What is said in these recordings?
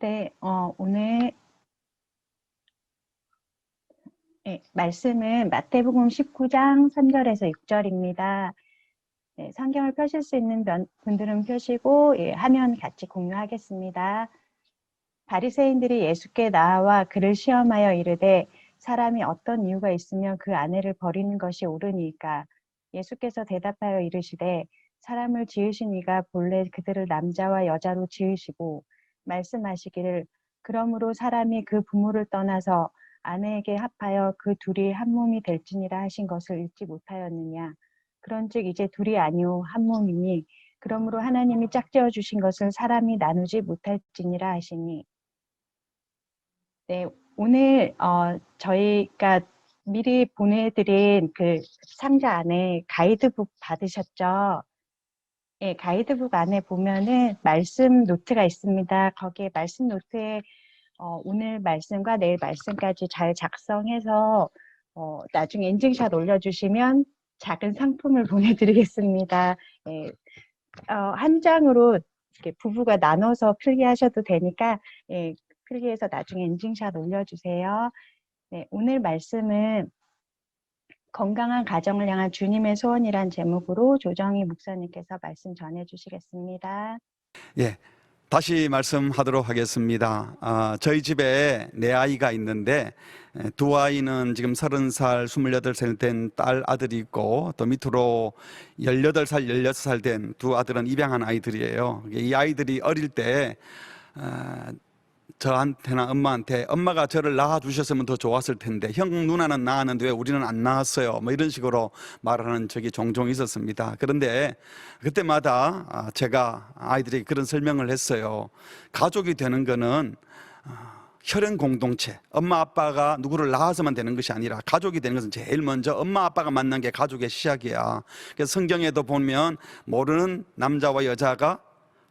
네, 오늘 말씀은 마태복음 19장 3절에서 6절입니다. 성경을 펴실 수 있는 분들은 펴시고 화면 같이 공유하겠습니다. 바리새인들이 예수께 나와 그를 시험하여 이르되 사람이 어떤 이유가 있으면 그 아내를 버리는 것이 옳으니까? 예수께서 대답하여 이르시되 사람을 지으신 이가 본래 그들을 남자와 여자로 지으시고 말씀하시기를 그러므로 사람이 그 부모를 떠나서 아내에게 합하여 그 둘이 한 몸이 될지니라 하신 것을 읽지 못하였느냐? 그런즉 이제 둘이 아니오 한 몸이니 그러므로 하나님이 짝지어 주신 것을 사람이 나누지 못할지니라 하시니. 네, 오늘 저희가 미리 보내드린 그 상자 안에 가이드북 받으셨죠? 예, 가이드북 안에 보면은 말씀 노트가 있습니다. 거기에 말씀 노트에 오늘 말씀과 내일 말씀까지 잘 작성해서 나중에 인증샷 올려주시면 작은 상품을 보내드리겠습니다. 예, 한 장으로 이렇게 부부가 나눠서 필기하셔도 되니까 예, 필기해서 나중에 인증샷 올려주세요. 네, 오늘 말씀은 건강한 가정을 향한 주님의 소원이란 제목으로 조정희 목사님께서 말씀 전해주시겠습니다. 예, 다시 말씀하도록 하겠습니다. 저희 집에 네 아이가 있는데 두 아이는 지금 30살, 28살 된 딸 아들이 있고 또 밑으로 18살, 16살 된 두 아들은 입양한 아이들이에요. 이 아이들이 어릴 때 저한테나 엄마한테 엄마가 저를 낳아주셨으면 더 좋았을 텐데 형 누나는 낳았는데 왜 우리는 안 낳았어요, 뭐 이런 식으로 말하는 적이 종종 있었습니다. 그런데 그때마다 제가 아이들에게 그런 설명을 했어요. 가족이 되는 거는 혈연 공동체, 엄마 아빠가 누구를 낳아서만 되는 것이 아니라 가족이 되는 것은 제일 먼저 엄마 아빠가 만난 게 가족의 시작이야. 그래서 성경에도 보면 모르는 남자와 여자가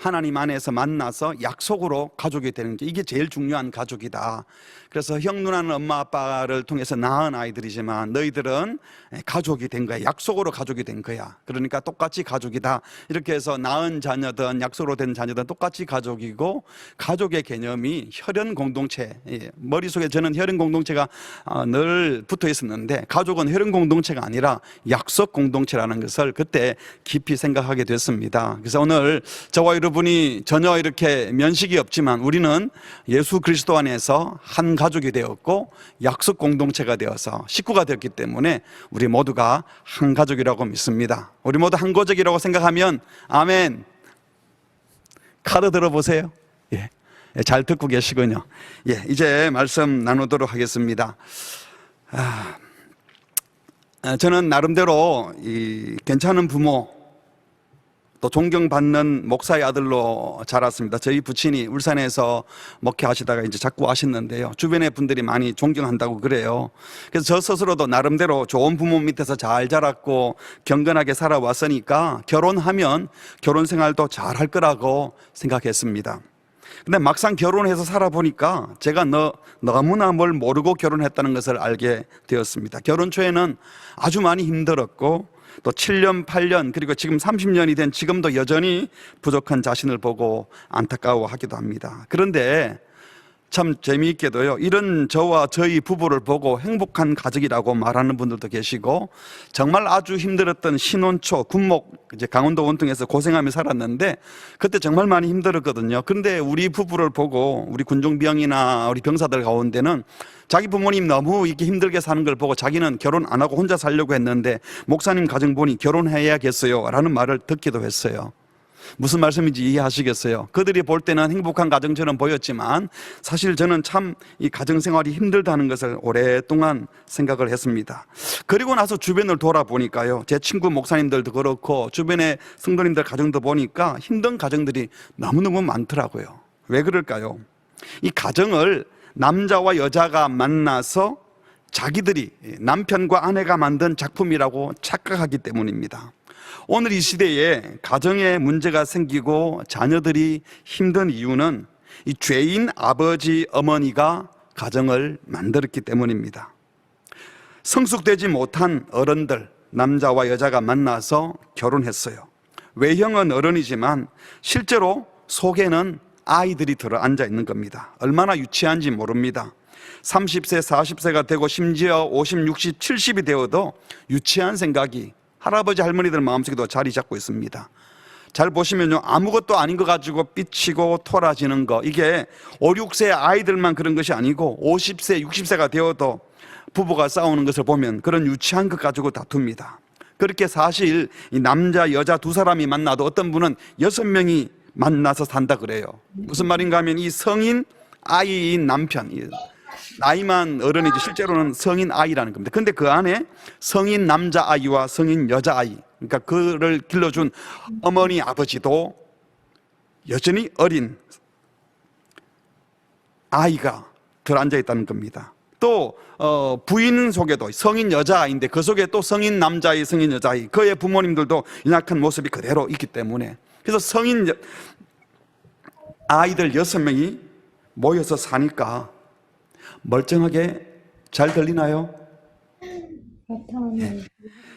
하나님 안에서 만나서 약속으로 가족이 되는 게 이게 제일 중요한 가족이다. 그래서 형 누나는 엄마 아빠를 통해서 낳은 아이들이지만 너희들은 가족이 된 거야. 약속으로 가족이 된 거야. 그러니까 똑같이 가족이다. 이렇게 해서 낳은 자녀든 약속으로 된 자녀든 똑같이 가족이고, 가족의 개념이 혈연 공동체, 머릿속에 저는 혈연 공동체가 늘 붙어 있었는데 가족은 혈연 공동체가 아니라 약속 공동체라는 것을 그때 깊이 생각하게 됐습니다. 그래서 오늘 저와 여러분이 전혀 이렇게 면식이 없지만 우리는 예수 그리스도 안에서 한 가족이 되었고 약속 공동체가 되어서 식구가 되었기 때문에 우리 모두가 한 가족이라고 믿습니다. 우리 모두 한 가족이라고 생각하면 아멘. 카드 들어보세요. 예, 잘 듣고 계시군요. 예, 이제 말씀 나누도록 하겠습니다. 저는 나름대로 괜찮은 부모, 또 존경받는 목사의 아들로 자랐습니다. 저희 부친이 울산에서 목회하시다가 이제 자꾸 하셨는데요, 주변의 분들이 많이 존경한다고 그래요. 그래서 저 스스로도 나름대로 좋은 부모 밑에서 잘 자랐고 경건하게 살아왔으니까 결혼하면 결혼 생활도 잘 할 거라고 생각했습니다. 근데 막상 결혼해서 살아보니까 제가 너무나 뭘 모르고 결혼했다는 것을 알게 되었습니다. 결혼 초에는 아주 많이 힘들었고 또 7년, 8년 그리고 지금 30년이 된 지금도 여전히 부족한 자신을 보고 안타까워하기도 합니다. 그런데 참 재미있게도요, 이런 저와 저희 부부를 보고 행복한 가족이라고 말하는 분들도 계시고, 정말 아주 힘들었던 신혼초 군목 이제 강원도 원통에서 고생하며 살았는데 그때 정말 많이 힘들었거든요. 그런데 우리 부부를 보고 우리 군종병이나 우리 병사들 가운데는 자기 부모님 너무 이렇게 힘들게 사는 걸 보고 자기는 결혼 안 하고 혼자 살려고 했는데 목사님 가정 보니 결혼해야겠어요 라는 말을 듣기도 했어요. 무슨 말씀인지 이해하시겠어요? 그들이 볼 때는 행복한 가정처럼 보였지만 사실 저는 참 이 가정생활이 힘들다는 것을 오랫동안 생각을 했습니다. 그리고 나서 주변을 돌아보니까요, 제 친구 목사님들도 그렇고 주변의 성도님들 가정도 보니까 힘든 가정들이 너무너무 많더라고요. 왜 그럴까요? 이 가정을 남자와 여자가 만나서 자기들이 남편과 아내가 만든 작품이라고 착각하기 때문입니다. 오늘 이 시대에 가정에 문제가 생기고 자녀들이 힘든 이유는 이 죄인 아버지 어머니가 가정을 만들었기 때문입니다. 성숙되지 못한 어른들, 남자와 여자가 만나서 결혼했어요. 외형은 어른이지만 실제로 속에는 아이들이 들어 앉아 있는 겁니다. 얼마나 유치한지 모릅니다. 30세, 40세가 되고 심지어 50, 60, 70이 되어도 유치한 생각이 할아버지 할머니들 마음속에도 자리 잡고 있습니다. 잘 보시면요, 아무것도 아닌 거 가지고 삐치고 토라지는 거, 이게 5, 6세 아이들만 그런 것이 아니고 50세, 60세가 되어도 부부가 싸우는 것을 보면 그런 유치한 것 가지고 다툽니다. 그렇게 사실 이 남자 여자 두 사람이 만나도 어떤 분은 6명이 만나서 산다 그래요. 무슨 말인가 하면 이 성인 아이인 남편, 나이만 어른이지 실제로는 성인 아이라는 겁니다. 근데 그 안에 성인 남자 아이와 성인 여자 아이, 그러니까 그를 길러준 어머니 아버지도 여전히 어린 아이가 들어앉아 있다는 겁니다. 또 부인 속에도 성인 여자아이인데 그 속에 또 성인 남자아이, 성인 여자아이, 그의 부모님들도 연약한 모습이 그대로 있기 때문에, 그래서 성인 아이들 6명이 모여서 사니까 멀쩡하게 잘 들리나요? 네.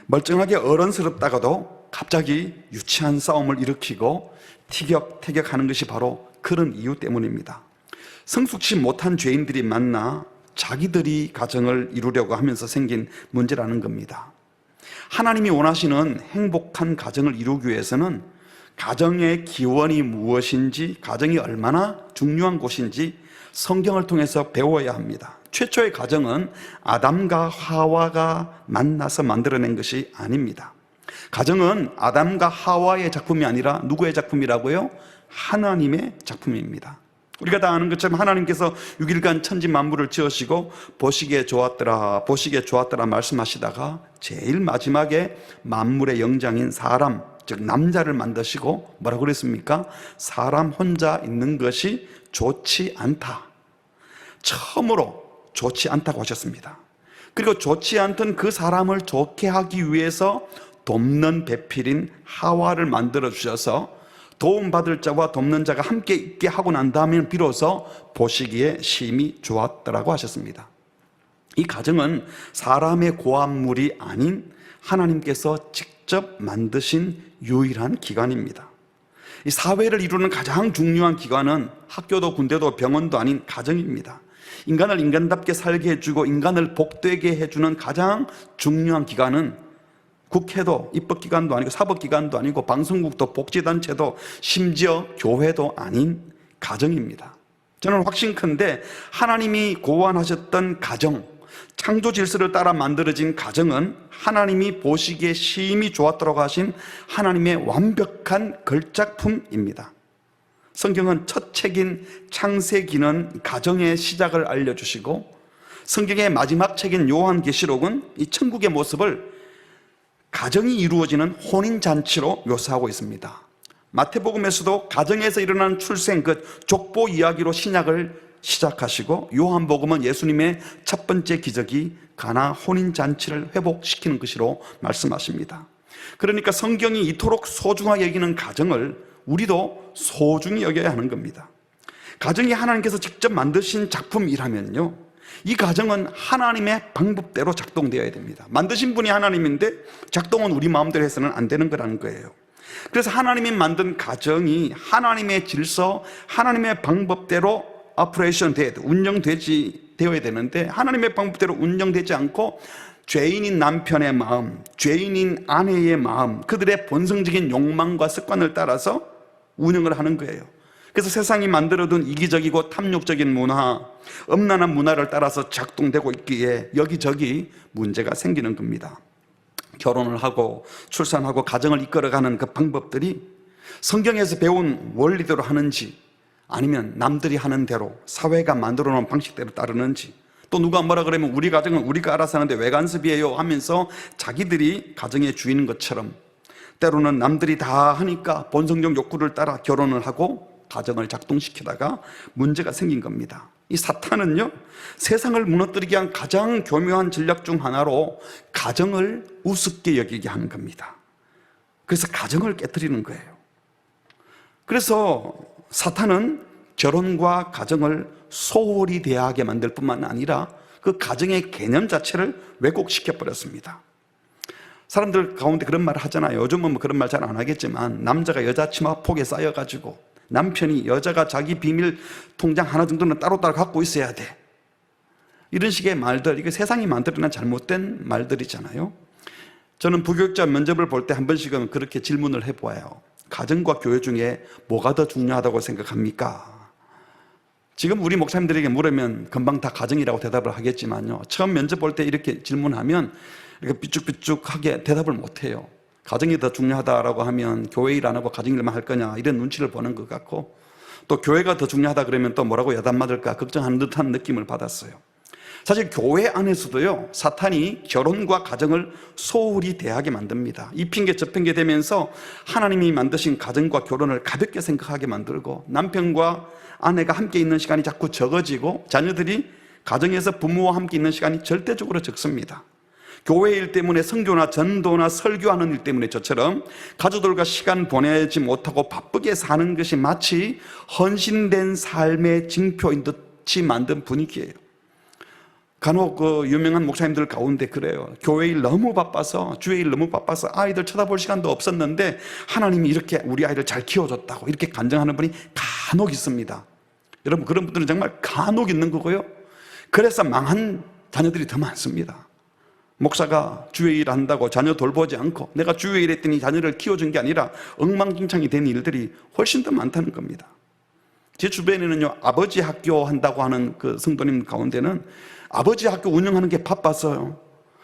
멀쩡하게 어른스럽다가도 갑자기 유치한 싸움을 일으키고 티격태격하는 것이 바로 그런 이유 때문입니다. 성숙치 못한 죄인들이 만나 자기들이 가정을 이루려고 하면서 생긴 문제라는 겁니다. 하나님이 원하시는 행복한 가정을 이루기 위해서는 가정의 기원이 무엇인지, 가정이 얼마나 중요한 곳인지 성경을 통해서 배워야 합니다. 최초의 가정은 아담과 하와가 만나서 만들어낸 것이 아닙니다. 가정은 아담과 하와의 작품이 아니라 누구의 작품이라고요? 하나님의 작품입니다. 우리가 다 아는 것처럼 하나님께서 6일간 천지 만물을 지으시고 보시기에 좋았더라, 보시기에 좋았더라 말씀하시다가 제일 마지막에 만물의 영장인 사람, 즉 남자를 만드시고 뭐라고 그랬습니까? 사람 혼자 있는 것이 좋지 않다. 처음으로 좋지 않다고 하셨습니다. 그리고 좋지 않던 그 사람을 좋게 하기 위해서 돕는 배필인 하와를 만들어 주셔서 도움받을 자와 돕는 자가 함께 있게 하고 난 다음에 비로소 보시기에 심히 좋았더라고 하셨습니다. 이 가정은 사람의 고안물이 아닌 하나님께서 직접 만드신 유일한 기관입니다. 이 사회를 이루는 가장 중요한 기관은 학교도 군대도 병원도 아닌 가정입니다. 인간을 인간답게 살게 해주고 인간을 복되게 해주는 가장 중요한 기관은 국회도 입법기관도 아니고 사법기관도 아니고 방송국도 복지단체도 심지어 교회도 아닌 가정입니다. 저는 확신컨대 하나님이 고안하셨던 가정, 창조 질서를 따라 만들어진 가정은 하나님이 보시기에 심히 좋았다고 하신 하나님의 완벽한 걸작품입니다. 성경은 첫 책인 창세기는 가정의 시작을 알려주시고, 성경의 마지막 책인 요한계시록은 이 천국의 모습을 가정이 이루어지는 혼인잔치로 묘사하고 있습니다. 마태복음에서도 가정에서 일어난 출생, 그 족보 이야기로 신약을 시작하시고, 요한복음은 예수님의 첫 번째 기적이 가나 혼인잔치를 회복시키는 것이로 말씀하십니다. 그러니까 성경이 이토록 소중하게 여기는 가정을 우리도 소중히 여겨야 하는 겁니다. 가정이 하나님께서 직접 만드신 작품이라면요, 이 가정은 하나님의 방법대로 작동되어야 됩니다. 만드신 분이 하나님인데 작동은 우리 마음대로 해서는 안 되는 거라는 거예요. 그래서 하나님이 만든 가정이 하나님의 질서, 하나님의 방법대로 운영되어야 되는데, 하나님의 방법대로 운영되지 않고 죄인인 남편의 마음, 죄인인 아내의 마음, 그들의 본성적인 욕망과 습관을 따라서 운영을 하는 거예요. 그래서 세상이 만들어둔 이기적이고 탐욕적인 문화, 음란한 문화를 따라서 작동되고 있기에 여기저기 문제가 생기는 겁니다. 결혼을 하고 출산하고 가정을 이끌어가는 그 방법들이 성경에서 배운 원리대로 하는지, 아니면 남들이 하는 대로 사회가 만들어 놓은 방식대로 따르는지, 또 누가 뭐라 그러면 우리 가정은 우리가 알아서 하는데 왜 간섭이에요 하면서 자기들이 가정의 주인인 것처럼, 때로는 남들이 다 하니까 본성적 욕구를 따라 결혼을 하고 가정을 작동시키다가 문제가 생긴 겁니다. 이 사탄은요, 세상을 무너뜨리게 한 가장 교묘한 전략 중 하나로 가정을 우습게 여기게 하는 겁니다. 그래서 가정을 깨뜨리는 거예요. 그래서 사탄은 결혼과 가정을 소홀히 대하게 만들 뿐만 아니라 그 가정의 개념 자체를 왜곡시켜 버렸습니다. 사람들 가운데 그런 말을 하잖아요. 요즘은 뭐 그런 말 잘 안 하겠지만, 남자가 여자 치마 폭에 쌓여가지고 남편이 여자가 자기 비밀 통장 하나 정도는 따로따로 갖고 있어야 돼. 이런 식의 말들, 이게 세상이 만들어낸 잘못된 말들이잖아요. 저는 부교육자 면접을 볼 때 한 번씩은 그렇게 질문을 해보아요. 가정과 교회 중에 뭐가 더 중요하다고 생각합니까? 지금 우리 목사님들에게 물으면 금방 다 가정이라고 대답을 하겠지만요, 처음 면접 볼 때 이렇게 질문하면 이렇게 삐죽삐죽하게 대답을 못해요. 가정이 더 중요하다라고 하면 교회 일 안 하고 가정 일만 할 거냐, 이런 눈치를 보는 것 같고, 또 교회가 더 중요하다 그러면 또 뭐라고 야단 맞을까 걱정하는 듯한 느낌을 받았어요. 사실 교회 안에서도요, 사탄이 결혼과 가정을 소홀히 대하게 만듭니다. 이 핑계 저 핑계 대면서 하나님이 만드신 가정과 결혼을 가볍게 생각하게 만들고, 남편과 아내가 함께 있는 시간이 자꾸 적어지고, 자녀들이 가정에서 부모와 함께 있는 시간이 절대적으로 적습니다. 교회 일 때문에 선교나 전도나 설교하는 일 때문에 저처럼 가족들과 시간 보내지 못하고 바쁘게 사는 것이 마치 헌신된 삶의 징표인 듯이 만든 분위기예요. 간혹 그 유명한 목사님들 가운데 그래요. 교회 일 너무 바빠서, 주의 일 너무 바빠서 아이들 쳐다볼 시간도 없었는데 하나님이 이렇게 우리 아이를 잘 키워줬다고 이렇게 간증하는 분이 간혹 있습니다. 여러분, 그런 분들은 정말 간혹 있는 거고요. 그래서 망한 자녀들이 더 많습니다. 목사가 주의 일 한다고 자녀 돌보지 않고 내가 주의 일 했더니 자녀를 키워준 게 아니라 엉망진창이 된 일들이 훨씬 더 많다는 겁니다. 제 주변에는요, 아버지 학교 한다고 하는 그 성도님 가운데는 아버지 학교 운영하는 게 바빠서요,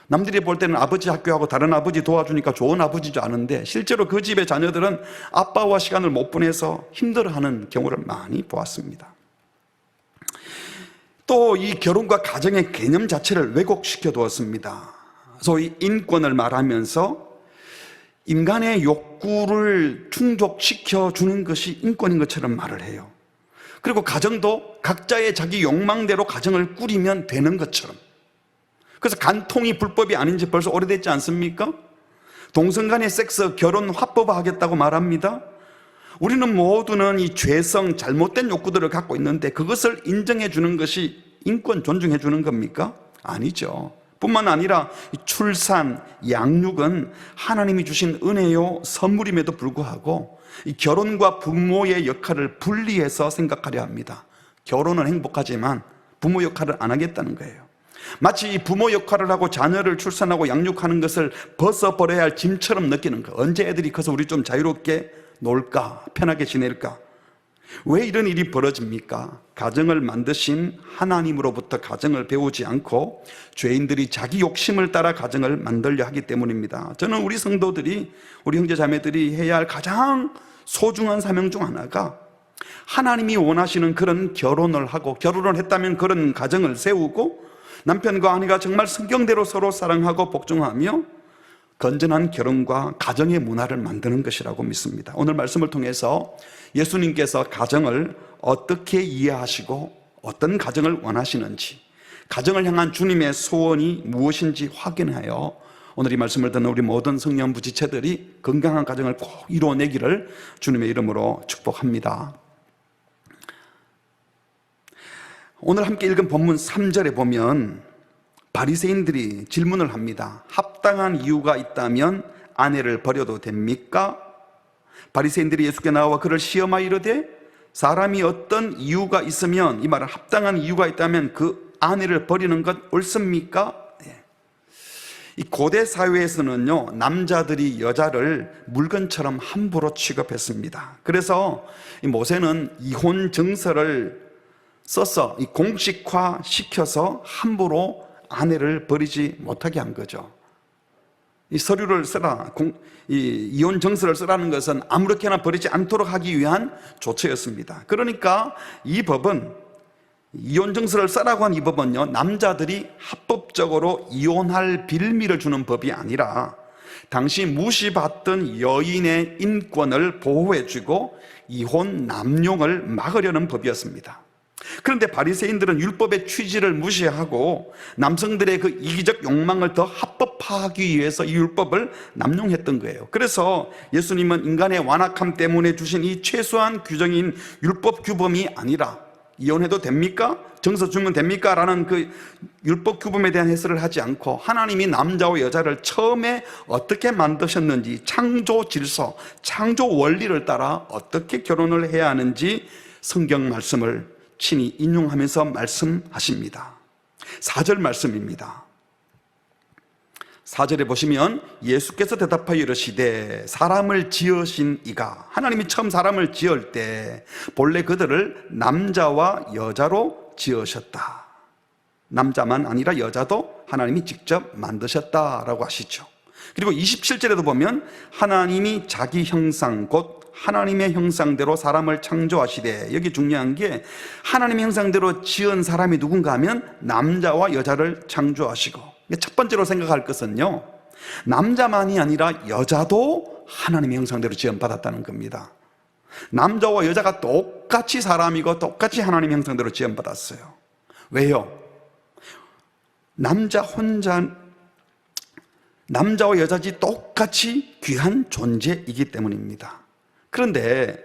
남들이 볼 때는 아버지 학교하고 다른 아버지 도와주니까 좋은 아버지인 줄 아는데 실제로 그 집의 자녀들은 아빠와 시간을 못 보내서 힘들어하는 경우를 많이 보았습니다. 또 이 결혼과 가정의 개념 자체를 왜곡시켜 두었습니다. 소위 인권을 말하면서 인간의 욕구를 충족시켜 주는 것이 인권인 것처럼 말을 해요. 그리고 가정도 각자의 자기 욕망대로 가정을 꾸리면 되는 것처럼. 그래서 간통이 불법이 아닌지 벌써 오래됐지 않습니까? 동성간의 섹스, 결혼 화법화하겠다고 말합니다. 우리는 모두는 이 죄성, 잘못된 욕구들을 갖고 있는데 그것을 인정해 주는 것이 인권 존중해 주는 겁니까? 아니죠. 뿐만 아니라 출산, 양육은 하나님이 주신 은혜요 선물임에도 불구하고 이 결혼과 부모의 역할을 분리해서 생각하려 합니다. 결혼은 행복하지만 부모 역할을 안 하겠다는 거예요. 마치 이 부모 역할을 하고 자녀를 출산하고 양육하는 것을 벗어버려야 할 짐처럼 느끼는 거. 언제 애들이 커서 우리 좀 자유롭게 놀까, 편하게 지낼까? 왜 이런 일이 벌어집니까? 가정을 만드신 하나님으로부터 가정을 배우지 않고 죄인들이 자기 욕심을 따라 가정을 만들려 하기 때문입니다. 저는 우리 성도들이, 우리 형제 자매들이 해야 할 가장 소중한 사명 중 하나가 하나님이 원하시는 그런 결혼을 하고, 결혼을 했다면 그런 가정을 세우고, 남편과 아내가 정말 성경대로 서로 사랑하고 복종하며 건전한 결혼과 가정의 문화를 만드는 것이라고 믿습니다. 오늘 말씀을 통해서 예수님께서 가정을 어떻게 이해하시고 어떤 가정을 원하시는지, 가정을 향한 주님의 소원이 무엇인지 확인하여 오늘 이 말씀을 듣는 우리 모든 성령부 지체들이 건강한 가정을 꼭 이루어내기를 주님의 이름으로 축복합니다. 오늘 함께 읽은 본문 3절에 보면 바리새인들이 질문을 합니다. 합당한 이유가 있다면 아내를 버려도 됩니까? 바리새인들이 예수께 나와 그를 시험하여 이르되 사람이 어떤 이유가 있으면, 이 말은 합당한 이유가 있다면 그 아내를 버리는 것 옳습니까? 이 고대 사회에서는요, 남자들이 여자를 물건처럼 함부로 취급했습니다. 그래서 모세는 이혼 정서를 써서 이 공식화 시켜서 함부로 아내를 버리지 못하게 한 거죠. 이 서류를 쓰라, 이혼 정서를 쓰라는 것은 아무렇게나 버리지 않도록 하기 위한 조처였습니다. 그러니까 이 법은, 이혼 정서를 쓰라고 한 이 법은요, 남자들이 합법적으로 이혼할 빌미를 주는 법이 아니라 당시 무시받던 여인의 인권을 보호해주고 이혼 남용을 막으려는 법이었습니다. 그런데 바리새인들은 율법의 취지를 무시하고 남성들의 그 이기적 욕망을 더 합법화하기 위해서 이 율법을 남용했던 거예요. 그래서 예수님은 인간의 완악함 때문에 주신 이 최소한 규정인 율법 규범이 아니라 이혼해도 됩니까? 정서 주면 됩니까? 라는 그 율법 규범에 대한 해설을 하지 않고 하나님이 남자와 여자를 처음에 어떻게 만드셨는지, 창조 질서, 창조 원리를 따라 어떻게 결혼을 해야 하는지 성경 말씀을 친히 인용하면서 말씀하십니다. 4절 말씀입니다. 4절에 보시면 예수께서 대답하여 이르시되 사람을 지으신 이가, 하나님이 처음 사람을 지을 때 본래 그들을 남자와 여자로 지으셨다. 남자만 아니라 여자도 하나님이 직접 만드셨다라고 하시죠. 그리고 27절에도 보면 하나님이 자기 형상 곧 하나님의 형상대로 사람을 창조하시되, 여기 중요한 게 하나님의 형상대로 지은 사람이 누군가 하면 남자와 여자를 창조하시고, 첫 번째로 생각할 것은요, 남자만이 아니라 여자도 하나님의 형상대로 지음받았다는 겁니다. 남자와 여자가 똑같이 사람이고 똑같이 하나님의 형상대로 지음받았어요. 왜요? 남자와 여자지 똑같이 귀한 존재이기 때문입니다. 그런데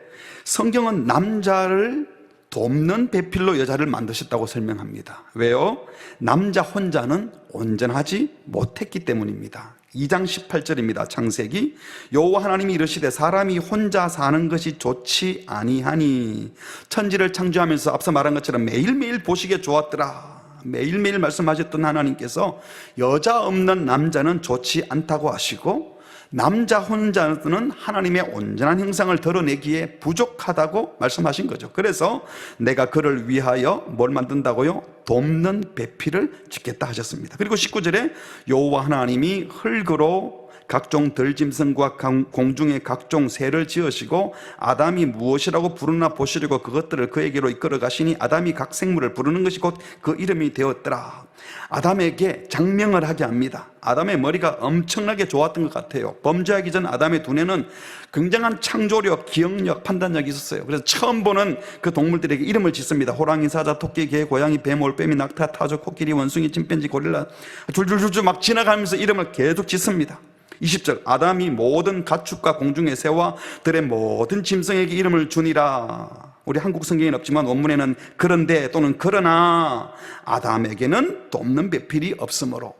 성경은 남자를 돕는 배필로 여자를 만드셨다고 설명합니다. 왜요? 남자 혼자는 온전하지 못했기 때문입니다. 2장 18절입니다. 창세기. 여호와 하나님이 이르시되 사람이 혼자 사는 것이 좋지 아니하니, 천지를 창조하면서 앞서 말한 것처럼 매일매일 보시기에 좋았더라. 매일매일 말씀하셨던 하나님께서 여자 없는 남자는 좋지 않다고 하시고, 남자 혼자는 하나님의 온전한 형상을 드러내기에 부족하다고 말씀하신 거죠. 그래서 내가 그를 위하여 뭘 만든다고요? 돕는 배필을 짓겠다 하셨습니다. 그리고 19절에 여호와 하나님이 흙으로 각종 들짐승과 공중의 각종 새를 지으시고 아담이 무엇이라고 부르나 보시려고 그것들을 그에게로 이끌어 가시니 아담이 각 생물을 부르는 것이 곧 그 이름이 되었더라. 아담에게 장명을 하게 합니다. 아담의 머리가 엄청나게 좋았던 것 같아요. 범죄하기 전 아담의 두뇌는 굉장한 창조력, 기억력, 판단력이 있었어요. 그래서 처음 보는 그 동물들에게 이름을 짓습니다. 호랑이, 사자, 토끼, 개, 고양이, 뱀, 올빼미, 낙타, 타조, 코끼리, 원숭이, 침팬지, 고릴라 줄줄줄줄 막 지나가면서 이름을 계속 짓습니다. 20절 아담이 모든 가축과 공중의 새와 들의 모든 짐승에게 이름을 주니라. 우리 한국 성경에는 없지만 원문에는 그런데 또는 그러나 아담에게는 돕는 배필이 없으므로,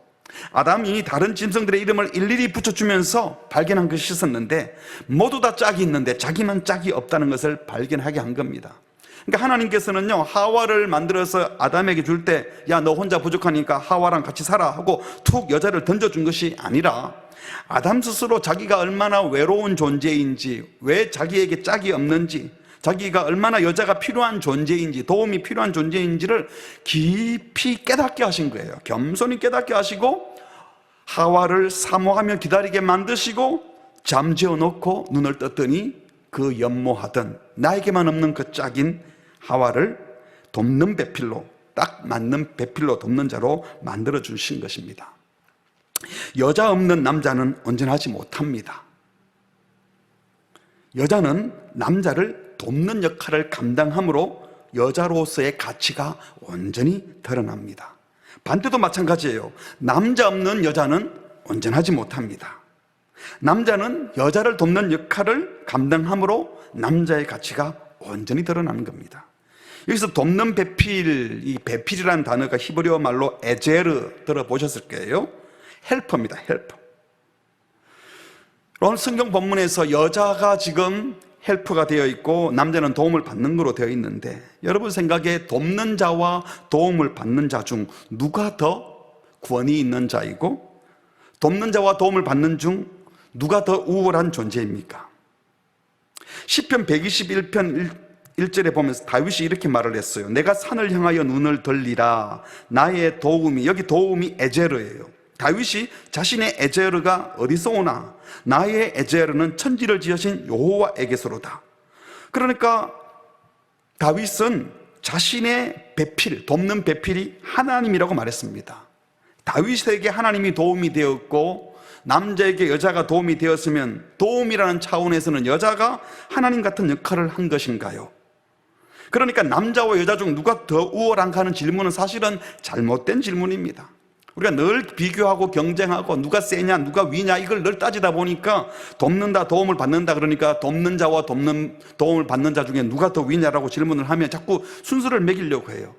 아담이 다른 짐승들의 이름을 일일이 붙여주면서 발견한 것이 있었는데 모두 다 짝이 있는데 자기만 짝이 없다는 것을 발견하게 한 겁니다. 그러니까 하나님께서는요, 하와를 만들어서 아담에게 줄 때 야 너 혼자 부족하니까 하와랑 같이 살아 하고 툭 여자를 던져준 것이 아니라 아담 스스로 자기가 얼마나 외로운 존재인지, 왜 자기에게 짝이 없는지, 자기가 얼마나 여자가 필요한 존재인지, 도움이 필요한 존재인지를 깊이 깨닫게 하신 거예요. 겸손히 깨닫게 하시고 하와를 사모하며 기다리게 만드시고 잠재워 놓고 눈을 떴더니 그 연모하던 나에게만 없는 그 짝인 하와를 돕는 배필로, 딱 맞는 배필로 돕는 자로 만들어 주신 것입니다. 여자 없는 남자는 온전하지 못합니다. 여자는 남자를 돕는 역할을 감당함으로 여자로서의 가치가 온전히 드러납니다. 반대도 마찬가지예요. 남자 없는 여자는 온전하지 못합니다. 남자는 여자를 돕는 역할을 감당함으로 남자의 가치가 온전히 드러나는 겁니다. 여기서 돕는 배필, 이 배필이라는 단어가 히브리어 말로 에제르 들어보셨을 거예요. 헬퍼입니다. 헬퍼. 오늘 성경 본문에서 여자가 지금 헬퍼가 되어 있고 남자는 도움을 받는 거로 되어 있는데, 여러분 생각에 돕는 자와 도움을 받는 자 중 누가 더 권위 있는 자이고 돕는 자와 도움을 받는 중 누가 더 우월한 존재입니까? 시편 121편 1절에 보면 다윗이 이렇게 말을 했어요. 내가 산을 향하여 눈을 돌리라. 나의 도움이, 여기 도움이 에제르예요. 다윗이 자신의 에제르가 어디서 오나? 나의 에제르는 천지를 지으신 여호와에게서로다. 그러니까 다윗은 자신의 배필, 돕는 배필이 하나님이라고 말했습니다. 다윗에게 하나님이 도움이 되었고 남자에게 여자가 도움이 되었으면 도움이라는 차원에서는 여자가 하나님 같은 역할을 한 것인가요? 그러니까 남자와 여자 중 누가 더 우월한가 하는 질문은 사실은 잘못된 질문입니다. 우리가 늘 비교하고 경쟁하고 누가 세냐 누가 위냐 이걸 늘 따지다 보니까 돕는다 도움을 받는다 그러니까 돕는 자와 도움을 받는 자 중에 누가 더 위냐라고 질문을 하면 자꾸 순서를 매기려고 해요.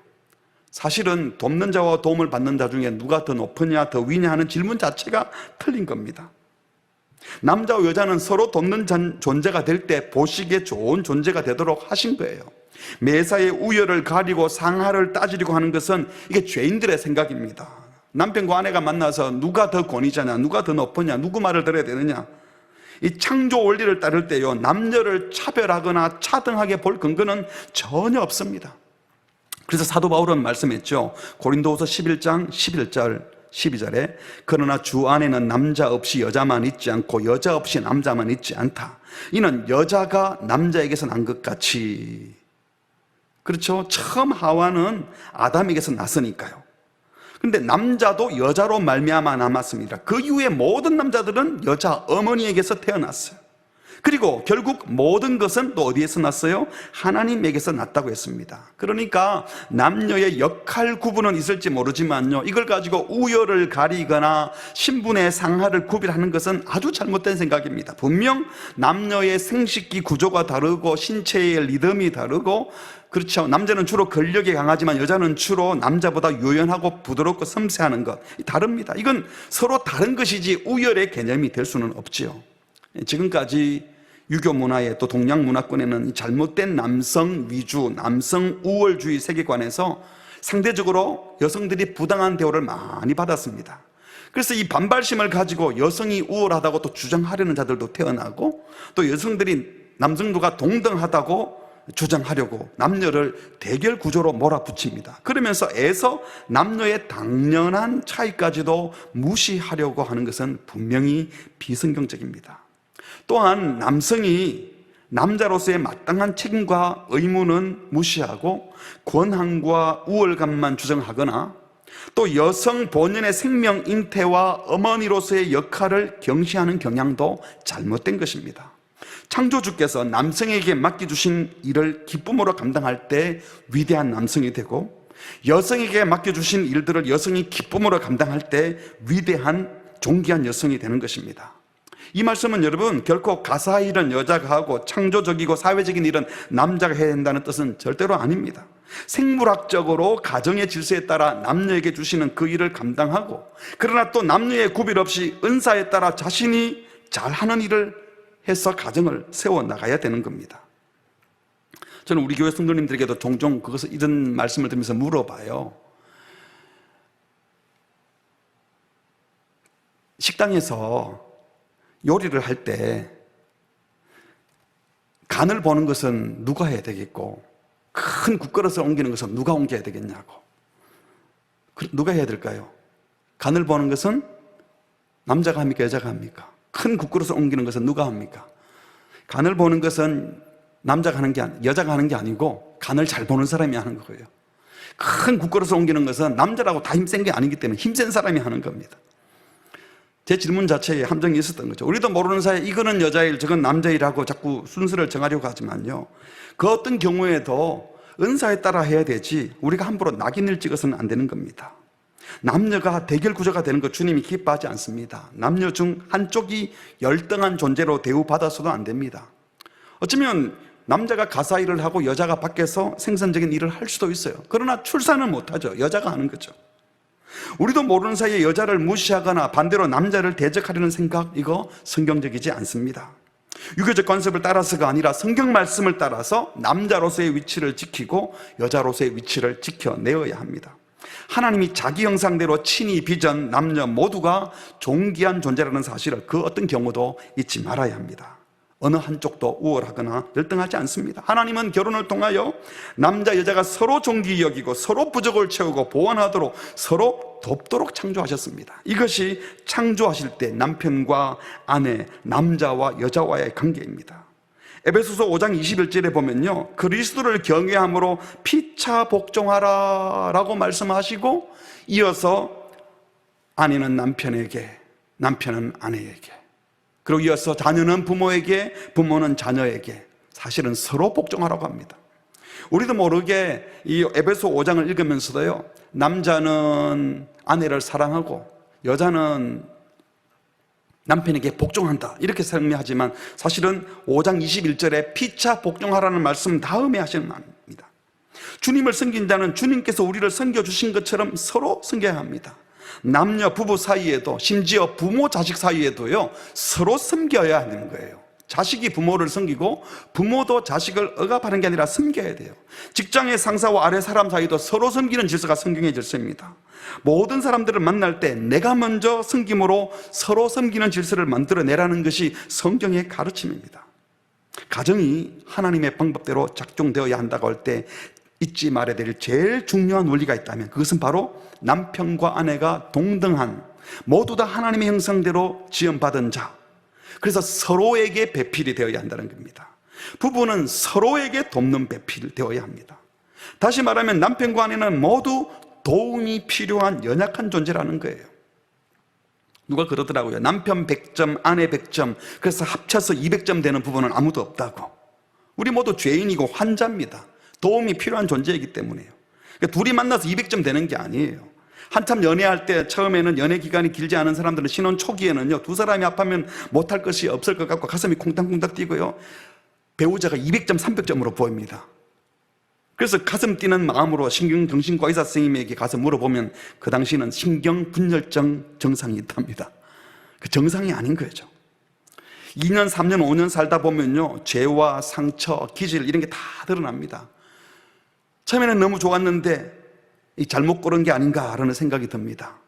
사실은 돕는 자와 도움을 받는 자 중에 누가 더 높으냐 더 위냐 하는 질문 자체가 틀린 겁니다. 남자와 여자는 서로 돕는 존재가 될 때 보시기에 좋은 존재가 되도록 하신 거예요. 매사에 우열을 가리고 상하를 따지려고 하는 것은 이게 죄인들의 생각입니다. 남편과 아내가 만나서 누가 더 권위자냐 누가 더 높으냐 누구 말을 들어야 되느냐, 이 창조 원리를 따를 때요 남녀를 차별하거나 차등하게 볼 근거는 전혀 없습니다. 그래서 사도 바울은 말씀했죠. 고린도후서 11장 11절 12절에 그러나 주 안에는 남자 없이 여자만 있지 않고 여자 없이 남자만 있지 않다. 이는 여자가 남자에게서 난 것 같이. 그렇죠. 처음 하와는 아담에게서 났으니까요. 근데 남자도 여자로 말미암아 남았습니다. 그 이후에 모든 남자들은 여자 어머니에게서 태어났어요. 그리고 결국 모든 것은 또 어디에서 났어요? 하나님에게서 났다고 했습니다. 그러니까 남녀의 역할 구분은 있을지 모르지만요, 이걸 가지고 우열을 가리거나 신분의 상하를 구별하는 것은 아주 잘못된 생각입니다. 분명 남녀의 생식기 구조가 다르고 신체의 리듬이 다르고, 그렇죠, 남자는 주로 근력이 강하지만 여자는 주로 남자보다 유연하고 부드럽고 섬세하는 것, 다릅니다. 이건 서로 다른 것이지 우열의 개념이 될 수는 없지요. 지금까지 유교 문화에 또 동양 문화권에는 잘못된 남성 위주, 남성 우월주의 세계관에서 상대적으로 여성들이 부당한 대우를 많이 받았습니다. 그래서 이 반발심을 가지고 여성이 우월하다고 또 주장하려는 자들도 태어나고, 또 여성들이 남성들과 동등하다고 주장하려고 남녀를 대결 구조로 몰아붙입니다. 그러면서 애서 남녀의 당연한 차이까지도 무시하려고 하는 것은 분명히 비성경적입니다. 또한 남성이 남자로서의 마땅한 책임과 의무는 무시하고 권한과 우월감만 주장하거나, 또 여성 본연의 생명 잉태와 어머니로서의 역할을 경시하는 경향도 잘못된 것입니다. 창조주께서 남성에게 맡겨주신 일을 기쁨으로 감당할 때 위대한 남성이 되고, 여성에게 맡겨주신 일들을 여성이 기쁨으로 감당할 때 위대한 존귀한 여성이 되는 것입니다. 이 말씀은 여러분 결코 가사 일은 여자가 하고 창조적이고 사회적인 일은 남자가 해야 된다는 뜻은 절대로 아닙니다. 생물학적으로 가정의 질서에 따라 남녀에게 주시는 그 일을 감당하고, 그러나 또 남녀의 구별 없이 은사에 따라 자신이 잘하는 일을 해서 가정을 세워나가야 되는 겁니다. 저는 우리 교회 성도님들에게도 종종 이런 말씀을 드리면서 물어봐요. 식당에서 요리를 할 때 간을 보는 것은 누가 해야 되겠고, 큰 국그릇을 옮기는 것은 누가 옮겨야 되겠냐고. 누가 해야 될까요? 간을 보는 것은 남자가 합니까? 여자가 합니까? 큰 국그릇을 옮기는 것은 누가 합니까? 간을 보는 것은 남자가 하는 게 여자가 하는 게 아니고 간을 잘 보는 사람이 하는 거예요. 큰 국그릇을 옮기는 것은 남자라고 다 힘센 게 아니기 때문에 힘센 사람이 하는 겁니다. 제 질문 자체에 함정이 있었던 거죠. 우리도 모르는 사이에 이거는 여자일 저건 남자일하고 자꾸 순서를 정하려고 하지만요, 그 어떤 경우에도 은사에 따라 해야 되지 우리가 함부로 낙인을 찍어서는 안 되는 겁니다. 남녀가 대결 구조가 되는 것 주님이 기뻐하지 않습니다. 남녀 중 한쪽이 열등한 존재로 대우받아서도 안 됩니다. 어쩌면 남자가 가사 일을 하고 여자가 밖에서 생산적인 일을 할 수도 있어요. 그러나 출산은 못하죠. 여자가 하는 거죠. 우리도 모르는 사이에 여자를 무시하거나 반대로 남자를 대적하려는 생각, 이거 성경적이지 않습니다. 유교적 관습을 따라서가 아니라 성경 말씀을 따라서 남자로서의 위치를 지키고 여자로서의 위치를 지켜내어야 합니다. 하나님이 자기 형상대로 친히 빚은 남녀 모두가 존귀한 존재라는 사실을 그 어떤 경우도 잊지 말아야 합니다. 어느 한쪽도 우월하거나 열등하지 않습니다. 하나님은 결혼을 통하여 남자 여자가 서로 존귀히 여기고 서로 부족을 채우고 보완하도록 서로 돕도록 창조하셨습니다. 이것이 창조하실 때 남편과 아내, 남자와 여자와의 관계입니다. 에베소서 5장 21절에 보면요, 그리스도를 경외함으로 피차 복종하라 라고 말씀하시고, 이어서 아내는 남편에게, 남편은 아내에게, 그리고 이어서 자녀는 부모에게, 부모는 자녀에게, 사실은 서로 복종하라고 합니다. 우리도 모르게 이 에베소 5장을 읽으면서도요, 남자는 아내를 사랑하고 여자는 남편에게 복종한다 이렇게 설명하지만 사실은 5장 21절에 피차 복종하라는 말씀 다음에 하시는 말입니다. 주님을 섬긴 자는 주님께서 우리를 섬겨주신 것처럼 서로 섬겨야 합니다. 남녀 부부 사이에도, 심지어 부모 자식 사이에도요, 서로 섬겨야 하는 거예요. 자식이 부모를 섬기고 부모도 자식을 억압하는 게 아니라 섬겨야 돼요. 직장의 상사와 아래 사람 사이도 서로 섬기는 질서가 성경의 질서입니다. 모든 사람들을 만날 때 내가 먼저 섬김으로 서로 섬기는 질서를 만들어내라는 것이 성경의 가르침입니다. 가정이 하나님의 방법대로 작동되어야 한다고 할 때 잊지 말아야 될 제일 중요한 원리가 있다면 그것은 바로 남편과 아내가 동등한, 모두 다 하나님의 형상대로 지음받은 자, 그래서 서로에게 배필이 되어야 한다는 겁니다. 부부는 서로에게 돕는 배필이 되어야 합니다. 다시 말하면 남편과 아내는 모두 도움이 필요한 연약한 존재라는 거예요. 누가 그러더라고요. 남편 100점, 아내 100점, 그래서 합쳐서 200점 되는 부부는 아무도 없다고. 우리 모두 죄인이고 환자입니다. 도움이 필요한 존재이기 때문에요. 그러니까 둘이 만나서 200점 되는 게 아니에요. 한참 연애할 때 처음에는 연애 기간이 길지 않은 사람들은 신혼 초기에는요, 두 사람이 합하면 못할 것이 없을 것 같고 가슴이 콩닥콩닥 뛰고요, 배우자가 200점, 300점으로 보입니다. 그래서 가슴 뛰는 마음으로 신경정신과 의사 선생님에게 가서 물어보면 그 당시는 신경분열증 증상이 있답니다. 그 정상이 아닌 거죠. 2년, 3년, 5년 살다 보면요, 죄와 상처, 기질 이런 게 다 드러납니다. 처음에는 너무 좋았는데 잘못 고른 게 아닌가라는 생각이 듭니다.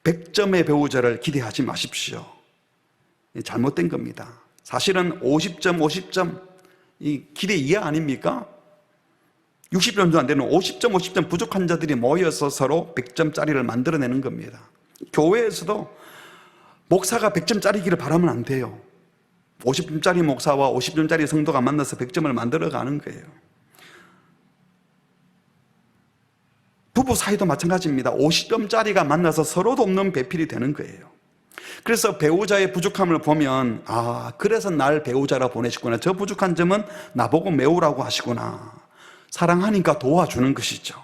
100점의 배우자를 기대하지 마십시오. 잘못된 겁니다. 사실은 50점, 50점 이 기대 이하 아닙니까? 60점도 안 되는 50점, 50점 부족한 자들이 모여서 서로 100점짜리를 만들어내는 겁니다. 교회에서도 목사가 100점짜리기를 바라면 안 돼요. 50점짜리 목사와 50점짜리 성도가 만나서 100점을 만들어가는 거예요. 부부 사이도 마찬가지입니다. 50점짜리가 만나서 서로 돕는 배필이 되는 거예요. 그래서 배우자의 부족함을 보면, 아, 그래서 날 배우자라 보내시구나. 저 부족한 점은 나보고 메우라고 하시구나. 사랑하니까 도와주는 것이죠.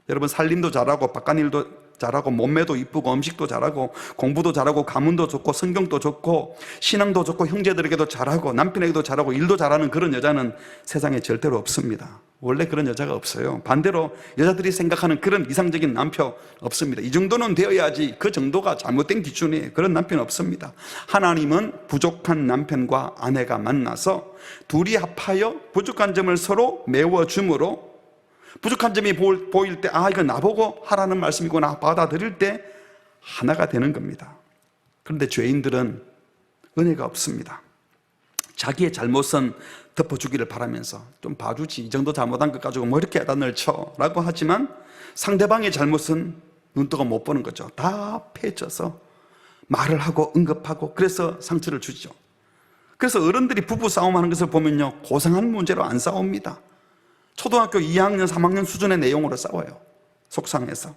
여러분, 살림도 잘하고 바깥일도 잘하고 몸매도 이쁘고 음식도 잘하고 공부도 잘하고 가문도 좋고 성경도 좋고 신앙도 좋고 형제들에게도 잘하고 남편에게도 잘하고 일도 잘하는 그런 여자는 세상에 절대로 없습니다. 원래 그런 여자가 없어요. 반대로 여자들이 생각하는 그런 이상적인 남편 없습니다. 이 정도는 되어야지, 그 정도가 잘못된 기준이에요. 그런 남편 없습니다. 하나님은 부족한 남편과 아내가 만나서 둘이 합하여 부족한 점을 서로 메워줌으로 부족한 점이 보일 때, 아, 이거 나보고 하라는 말씀이구나 받아들일 때 하나가 되는 겁니다. 그런데 죄인들은 은혜가 없습니다. 자기의 잘못은 덮어주기를 바라면서 좀 봐주지, 이 정도 잘못한 것 가지고 뭐 이렇게 야단을 쳐 라고 하지만 상대방의 잘못은 눈뜨고 못 보는 거죠. 다 패쳐서 말을 하고 언급하고 그래서 상처를 주죠. 그래서 어른들이 부부 싸움하는 것을 보면요, 고상한 문제로 안 싸웁니다. 초등학교 2학년, 3학년 수준의 내용으로 싸워요. 속상해서.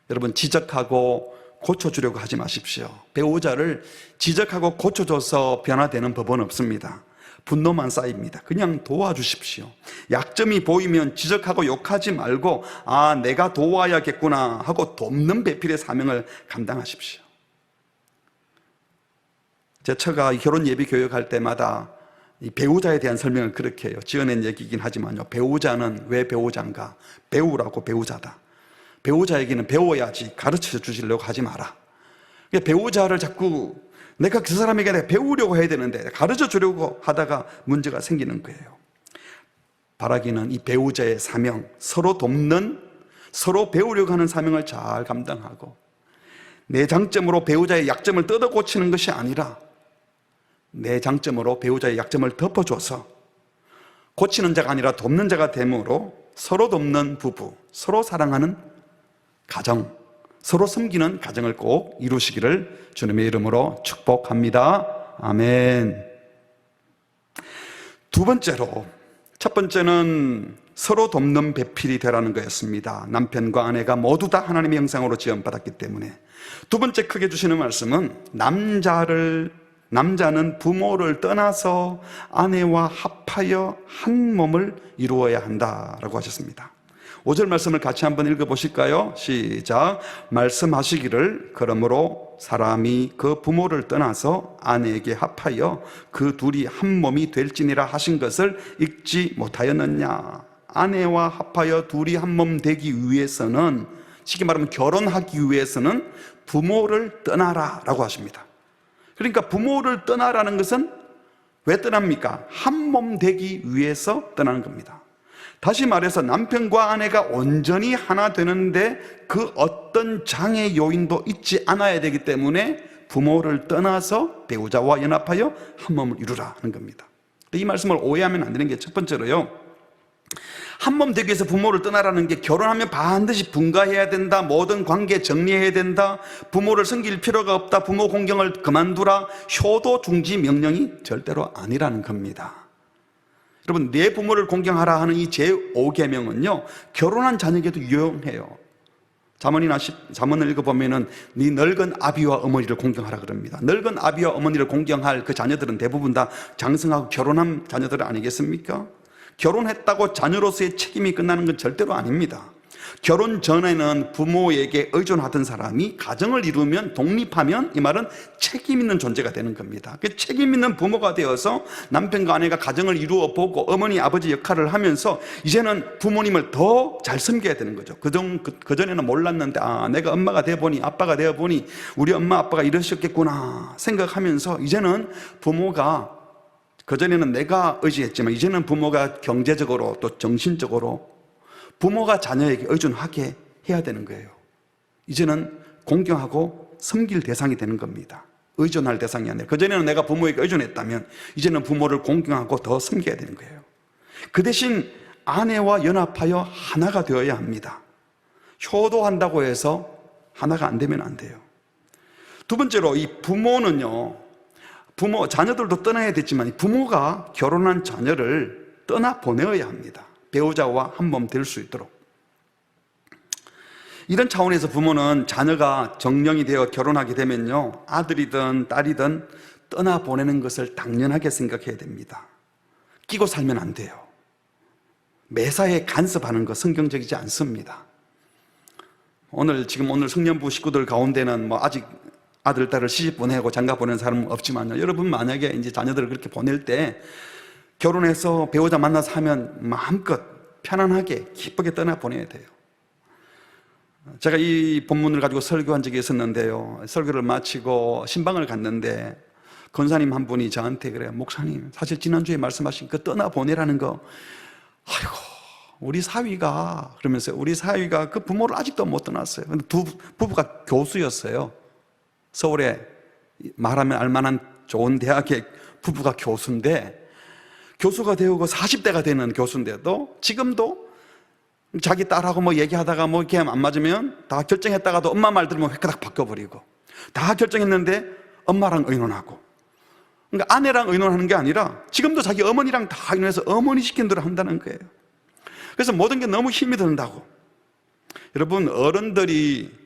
여러분, 지적하고 고쳐주려고 하지 마십시오. 배우자를 지적하고 고쳐줘서 변화되는 법은 없습니다. 분노만 쌓입니다. 그냥 도와주십시오. 약점이 보이면 지적하고 욕하지 말고, 아, 내가 도와야겠구나 하고 돕는 배필의 사명을 감당하십시오. 제 처가 결혼 예비 교육할 때마다 이 배우자에 대한 설명을 그렇게 해요. 지어낸 얘기이긴 하지만요, 배우자는 왜 배우자인가? 배우라고 배우자다. 배우자에게는 배워야지 가르쳐 주시려고 하지 마라. 배우자를 자꾸 내가 그 사람에게 내가 배우려고 해야 되는데 가르쳐 주려고 하다가 문제가 생기는 거예요. 바라기는 이 배우자의 사명, 서로 돕는, 서로 배우려고 하는 사명을 잘 감당하고 내 장점으로 배우자의 약점을 뜯어 고치는 것이 아니라 내 장점으로 배우자의 약점을 덮어줘서 고치는 자가 아니라 돕는 자가 됨으로 서로 돕는 부부, 서로 사랑하는 가정, 서로 섬기는 가정을 꼭 이루시기를 주님의 이름으로 축복합니다. 아멘. 두 번째로, 첫 번째는 서로 돕는 배필이 되라는 거였습니다. 남편과 아내가 모두 다 하나님의 형상으로 지음받았기 때문에. 두 번째 크게 주시는 말씀은 남자는 부모를 떠나서 아내와 합하여 한 몸을 이루어야 한다라고 하셨습니다. 5절 말씀을 같이 한번 읽어보실까요? 시작. 말씀하시기를 그러므로 사람이 그 부모를 떠나서 아내에게 합하여 그 둘이 한 몸이 될지니라 하신 것을 읽지 못하였느냐. 아내와 합하여 둘이 한 몸 되기 위해서는, 쉽게 말하면 결혼하기 위해서는 부모를 떠나라 라고 하십니다. 그러니까 부모를 떠나라는 것은 왜 떠납니까? 한 몸 되기 위해서 떠나는 겁니다. 다시 말해서 남편과 아내가 온전히 하나 되는데 그 어떤 장애 요인도 있지 않아야 되기 때문에 부모를 떠나서 배우자와 연합하여 한 몸을 이루라 하는 겁니다. 이 말씀을 오해하면 안 되는 게 첫 번째로요, 한 몸 되기 위해서 부모를 떠나라는 게 결혼하면 반드시 분가해야 된다, 모든 관계 정리해야 된다, 부모를 섬길 필요가 없다, 부모 공경을 그만두라, 효도 중지 명령이 절대로 아니라는 겁니다. 여러분, 내 부모를 공경하라 하는 이 제5계명은요 결혼한 자녀에게도 유용해요. 잠언을 읽어보면은 네 늙은 아비와 어머니를 공경하라 그럽니다. 늙은 아비와 어머니를 공경할 그 자녀들은 대부분 다 장성하고 결혼한 자녀들 아니겠습니까? 결혼했다고 자녀로서의 책임이 끝나는 건 절대로 아닙니다. 결혼 전에는 부모에게 의존하던 사람이 가정을 이루면, 독립하면 이 말은 책임 있는 존재가 되는 겁니다. 책임 있는 부모가 되어서 남편과 아내가 가정을 이루어 보고 어머니 아버지 역할을 하면서 이제는 부모님을 더 잘 섬겨야 되는 거죠. 그전에는 몰랐는데 내가 엄마가 되어보니, 아빠가 되어보니 우리 엄마 아빠가 이러셨겠구나 생각하면서 이제는 부모가, 그전에는 내가 의지했지만 이제는 부모가 경제적으로 또 정신적으로 부모가 자녀에게 의존하게 해야 되는 거예요. 이제는 공경하고 섬길 대상이 되는 겁니다. 의존할 대상이 아니라, 그전에는 내가 부모에게 의존했다면 이제는 부모를 공경하고 더 섬겨야 되는 거예요. 그 대신 아내와 연합하여 하나가 되어야 합니다. 효도한다고 해서 하나가 안 되면 안 돼요. 두 번째로, 이 부모는요, 자녀들도 떠나야 되지만 부모가 결혼한 자녀를 떠나 보내어야 합니다. 배우자와 한 몸 될 수 있도록. 이런 차원에서 부모는 자녀가 정령이 되어 결혼하게 되면요, 아들이든 딸이든 떠나보내는 것을 당연하게 생각해야 됩니다. 끼고 살면 안 돼요. 매사에 간섭하는 거 성경적이지 않습니다. 오늘 성년부 식구들 가운데는 아직 아들, 딸을 시집 보내고 장가 보내는 사람은 없지만요, 여러분 만약에 이제 자녀들을 그렇게 보낼 때 결혼해서 배우자 만나서 하면 마음껏 편안하게 기쁘게 떠나 보내야 돼요. 제가 이 본문을 가지고 설교한 적이 있었는데요, 설교를 마치고 신방을 갔는데 권사님 한 분이 저한테 그래요. 목사님, 사실 지난주에 말씀하신 그 떠나 보내라는 거, 아이고 우리 사위가, 그러면서 우리 사위가 그 부모를 아직도 못 떠났어요. 근데 부부가 교수였어요. 서울에 말하면 알만한 좋은 대학의 부부가 교수인데, 교수가 되고 40대가 되는 교수인데도 지금도 자기 딸하고 얘기하다가 이렇게 안 맞으면 다 결정했다가도 엄마 말 들으면 획가닥 바꿔버리고, 다 결정했는데 엄마랑 의논하고, 그러니까 아내랑 의논하는 게 아니라 지금도 자기 어머니랑 다 의논해서 어머니 시킨 대로 한다는 거예요. 그래서 모든 게 너무 힘이 든다고. 여러분, 어른들이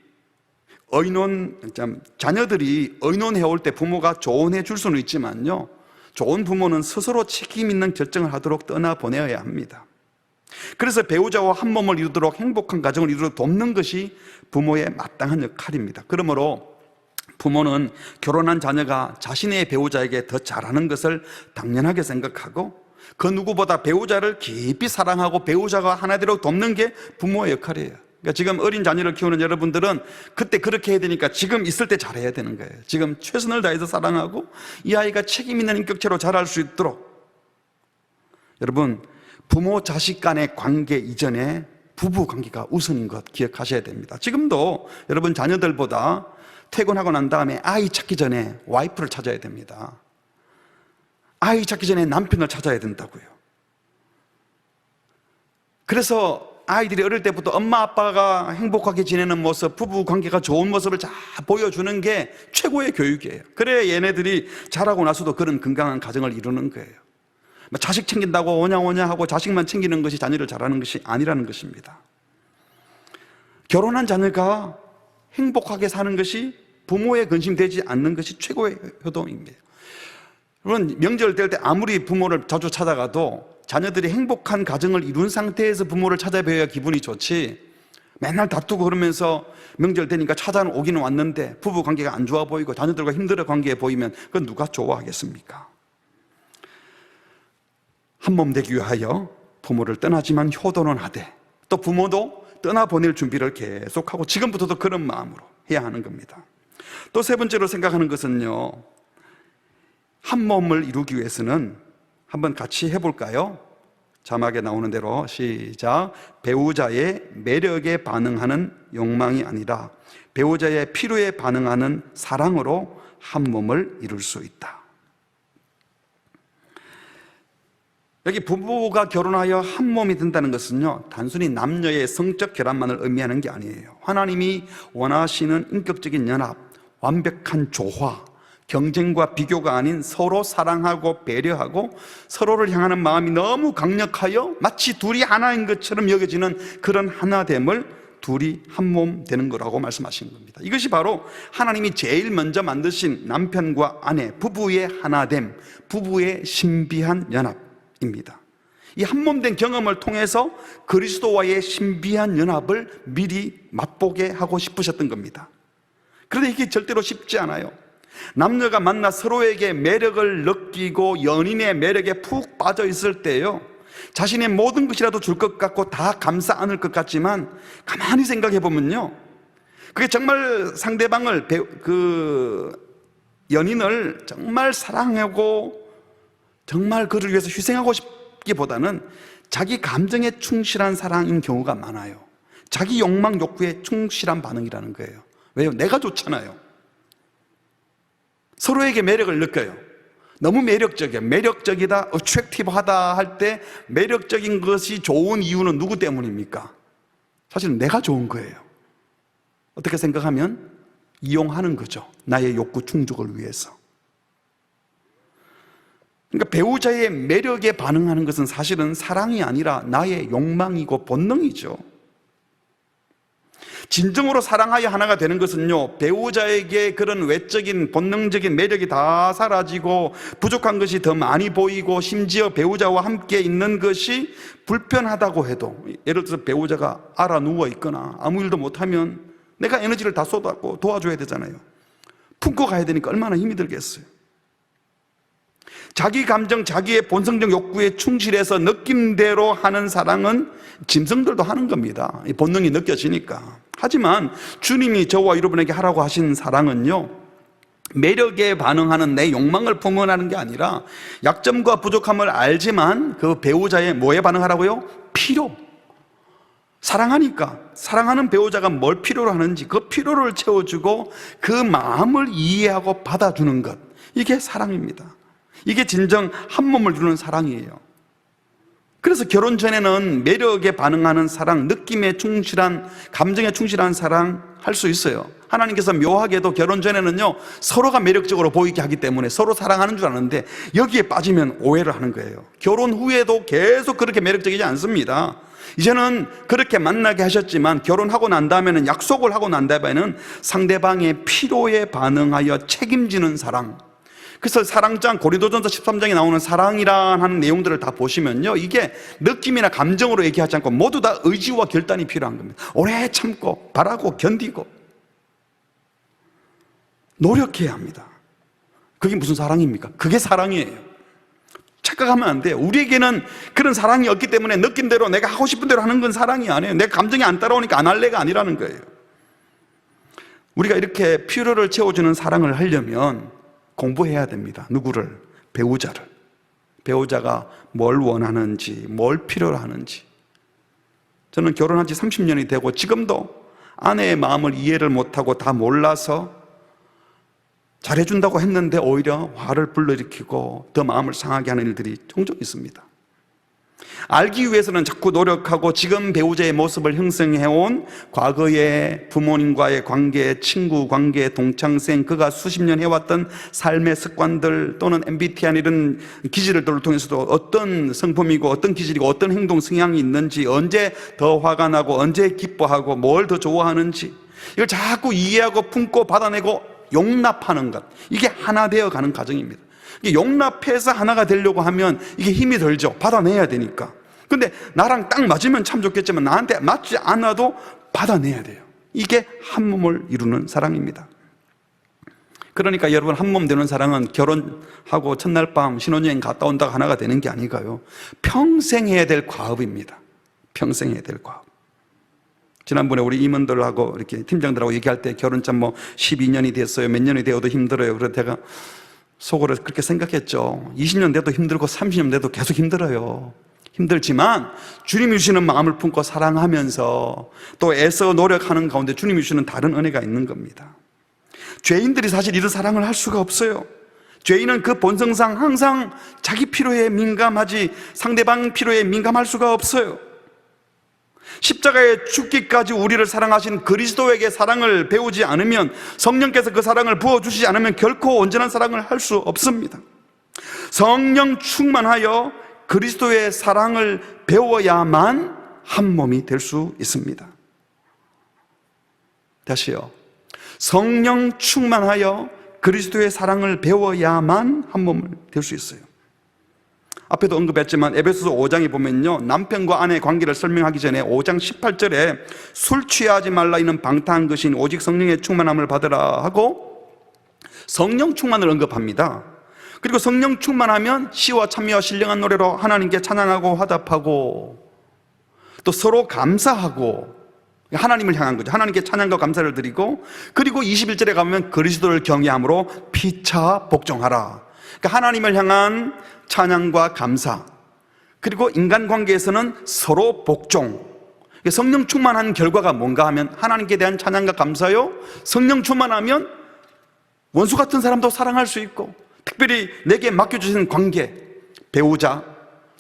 자녀들이 의논해올 때 부모가 조언해 줄 수는 있지만요, 좋은 부모는 스스로 책임 있는 결정을 하도록 떠나보내야 합니다. 그래서 배우자와 한 몸을 이루도록, 행복한 가정을 이루도록 돕는 것이 부모의 마땅한 역할입니다. 그러므로 부모는 결혼한 자녀가 자신의 배우자에게 더 잘하는 것을 당연하게 생각하고, 그 누구보다 배우자를 깊이 사랑하고 배우자가 하나 되도록 돕는 게 부모의 역할이에요. 그러니까 지금 어린 자녀를 키우는 여러분들은 그때 그렇게 해야 되니까 지금 있을 때 잘해야 되는 거예요. 지금 최선을 다해서 사랑하고 이 아이가 책임 있는 인격체로 자랄 수 있도록. 여러분, 부모 자식 간의 관계 이전에 부부 관계가 우선인 것 기억하셔야 됩니다. 지금도 여러분 자녀들보다 퇴근하고 난 다음에 아이 찾기 전에 와이프를 찾아야 됩니다. 아이 찾기 전에 남편을 찾아야 된다고요. 그래서 아이들이 어릴 때부터 엄마 아빠가 행복하게 지내는 모습, 부부 관계가 좋은 모습을 잘 보여주는 게 최고의 교육이에요. 그래야 얘네들이 자라고 나서도 그런 건강한 가정을 이루는 거예요. 자식 챙긴다고 오냐오냐 하고 자식만 챙기는 것이 자녀를 잘하는 것이 아니라는 것입니다. 결혼한 자녀가 행복하게 사는 것이, 부모에 근심되지 않는 것이 최고의 효도입니다. 물론 명절 될 때 아무리 부모를 자주 찾아가도 자녀들이 행복한 가정을 이룬 상태에서 부모를 찾아뵈야 기분이 좋지, 맨날 다투고 그러면서 명절 되니까 찾아오기는 왔는데 부부 관계가 안 좋아 보이고 자녀들과 힘들어 관계에 보이면 그건 누가 좋아하겠습니까? 한 몸 되기 위하여 부모를 떠나지만 효도는 하되, 또 부모도 떠나보낼 준비를 계속하고 지금부터도 그런 마음으로 해야 하는 겁니다. 또 세 번째로 생각하는 것은요, 한 몸을 이루기 위해서는 한번 같이 해볼까요? 자막에 나오는 대로 시작. 배우자의 매력에 반응하는 욕망이 아니라 배우자의 필요에 반응하는 사랑으로 한 몸을 이룰 수 있다. 여기 부부가 결혼하여 한 몸이 된다는 것은요, 단순히 남녀의 성적 결합만을 의미하는 게 아니에요. 하나님이 원하시는 인격적인 연합, 완벽한 조화, 경쟁과 비교가 아닌 서로 사랑하고 배려하고 서로를 향하는 마음이 너무 강력하여 마치 둘이 하나인 것처럼 여겨지는 그런 하나됨을 둘이 한 몸 되는 거라고 말씀하신 겁니다. 이것이 바로 하나님이 제일 먼저 만드신 남편과 아내, 부부의 하나됨, 부부의 신비한 연합입니다. 이 한 몸 된 경험을 통해서 그리스도와의 신비한 연합을 미리 맛보게 하고 싶으셨던 겁니다. 그런데 이게 절대로 쉽지 않아요. 남녀가 만나 서로에게 매력을 느끼고 연인의 매력에 푹 빠져 있을 때요, 자신의 모든 것이라도 줄 것 같고 다 감싸 안을 것 같지만 가만히 생각해 보면요, 그게 정말 상대방을, 연인을 정말 사랑하고 정말 그를 위해서 희생하고 싶기보다는 자기 감정에 충실한 사랑인 경우가 많아요. 자기 욕망 욕구에 충실한 반응이라는 거예요. 왜요? 내가 좋잖아요. 서로에게 매력을 느껴요. 너무 매력적이야. 매력적이다, 어트랙티브하다 할 때 매력적인 것이 좋은 이유는 누구 때문입니까? 사실은 내가 좋은 거예요. 어떻게 생각하면 이용하는 거죠. 나의 욕구 충족을 위해서. 그러니까 배우자의 매력에 반응하는 것은 사실은 사랑이 아니라 나의 욕망이고 본능이죠. 진정으로 사랑하여 하나가 되는 것은요, 배우자에게 그런 외적인 본능적인 매력이 다 사라지고 부족한 것이 더 많이 보이고 심지어 배우자와 함께 있는 것이 불편하다고 해도, 예를 들어서 배우자가 알아 누워 있거나 아무 일도 못하면 내가 에너지를 다 쏟았고 도와줘야 되잖아요. 품고 가야 되니까 얼마나 힘이 들겠어요. 자기 감정, 자기의 본성적 욕구에 충실해서 느낌대로 하는 사랑은 짐승들도 하는 겁니다. 이 본능이 느껴지니까. 하지만 주님이 저와 여러분에게 하라고 하신 사랑은요, 매력에 반응하는 내 욕망을 품어나는 게 아니라 약점과 부족함을 알지만 그 배우자의 뭐에 반응하라고요? 필요. 사랑하니까 사랑하는 배우자가 뭘 필요로 하는지 그 필요를 채워주고 그 마음을 이해하고 받아주는 것, 이게 사랑입니다. 이게 진정 한 몸을 이루는 사랑이에요. 그래서 결혼 전에는 매력에 반응하는 사랑, 느낌에 충실한, 감정에 충실한 사랑 할 수 있어요. 하나님께서 묘하게도 결혼 전에는요, 서로가 매력적으로 보이게 하기 때문에 서로 사랑하는 줄 아는데 여기에 빠지면 오해를 하는 거예요. 결혼 후에도 계속 그렇게 매력적이지 않습니다. 이제는 그렇게 만나게 하셨지만 결혼하고 난 다음에는, 약속을 하고 난 다음에는 상대방의 필요에 반응하여 책임지는 사랑. 그래서 사랑장, 고린도전서 13장에 나오는 사랑이란 하는 내용들을 다 보시면요, 이게 느낌이나 감정으로 얘기하지 않고 모두 다 의지와 결단이 필요한 겁니다. 오래 참고 바라고 견디고 노력해야 합니다. 그게 무슨 사랑입니까? 그게 사랑이에요. 착각하면 안 돼요. 우리에게는 그런 사랑이 없기 때문에 느낌대로 내가 하고 싶은 대로 하는 건 사랑이 아니에요. 내 감정이 안 따라오니까 안 할래가 아니라는 거예요. 우리가 이렇게 필요를 채워주는 사랑을 하려면 공부해야 됩니다. 누구를? 배우자를. 배우자가 뭘 원하는지, 뭘 필요로 하는지. 저는 결혼한 지 30년이 되고 지금도 아내의 마음을 이해를 못하고 다 몰라서 잘해준다고 했는데 오히려 화를 불러일으키고 더 마음을 상하게 하는 일들이 종종 있습니다. 알기 위해서는 자꾸 노력하고 지금 배우자의 모습을 형성해온 과거의 부모님과의 관계, 친구 관계, 동창생, 그가 수십 년 해왔던 삶의 습관들 또는 MBTI 이런 기질들을 통해서도 어떤 성품이고 어떤 기질이고 어떤 행동 성향이 있는지, 언제 더 화가 나고 언제 기뻐하고 뭘 더 좋아하는지, 이걸 자꾸 이해하고 품고 받아내고 용납하는 것, 이게 하나 되어 가는 과정입니다. 이게 용납해서 하나가 되려고 하면 이게 힘이 들죠. 받아내야 되니까. 근데 나랑 딱 맞으면 참 좋겠지만 나한테 맞지 않아도 받아내야 돼요. 이게 한 몸을 이루는 사랑입니다. 그러니까 여러분, 한 몸 되는 사랑은 결혼하고 첫날 밤 신혼여행 갔다 온다고 하나가 되는 게 아니고요, 평생 해야 될 과업입니다. 평생 해야 될 과업. 지난번에 우리 임원들하고 이렇게 팀장들하고 얘기할 때 결혼 참 12년이 됐어요, 몇 년이 되어도 힘들어요. 그래서 제가 속으로 그렇게 생각했죠. 20년 돼도 힘들고 30년 돼도 계속 힘들어요. 힘들지만 주님이 주시는 마음을 품고 사랑하면서 또 애써 노력하는 가운데 주님이 주시는 다른 은혜가 있는 겁니다. 죄인들이 사실 이런 사랑을 할 수가 없어요. 죄인은 그 본성상 항상 자기 필요에 민감하지 상대방 필요에 민감할 수가 없어요. 십자가에 죽기까지 우리를 사랑하신 그리스도에게 사랑을 배우지 않으면, 성령께서 그 사랑을 부어주시지 않으면 결코 온전한 사랑을 할 수 없습니다. 성령 충만하여 그리스도의 사랑을 배워야만 한 몸이 될 수 있습니다. 다시요. 성령 충만하여 그리스도의 사랑을 배워야만 한 몸을 될 수 있어요. 앞에도 언급했지만 에베소서 5장에 보면요, 남편과 아내의 관계를 설명하기 전에 5장 18절에 술 취하지 말라 이는 방탕한 것이니 오직 성령의 충만함을 받으라 하고 성령 충만을 언급합니다. 그리고 성령 충만하면 시와 찬미와 신령한 노래로 하나님께 찬양하고 화답하고 또 서로 감사하고, 하나님을 향한 거죠. 하나님께 찬양과 감사를 드리고, 그리고 21절에 가면 그리스도를 경외함으로 피차 복종하라. 그러니까 하나님을 향한 찬양과 감사, 그리고 인간관계에서는 서로 복종. 성령 충만한 결과가 뭔가 하면 하나님께 대한 찬양과 감사요, 성령 충만하면 원수 같은 사람도 사랑할 수 있고, 특별히 내게 맡겨주신 관계, 배우자,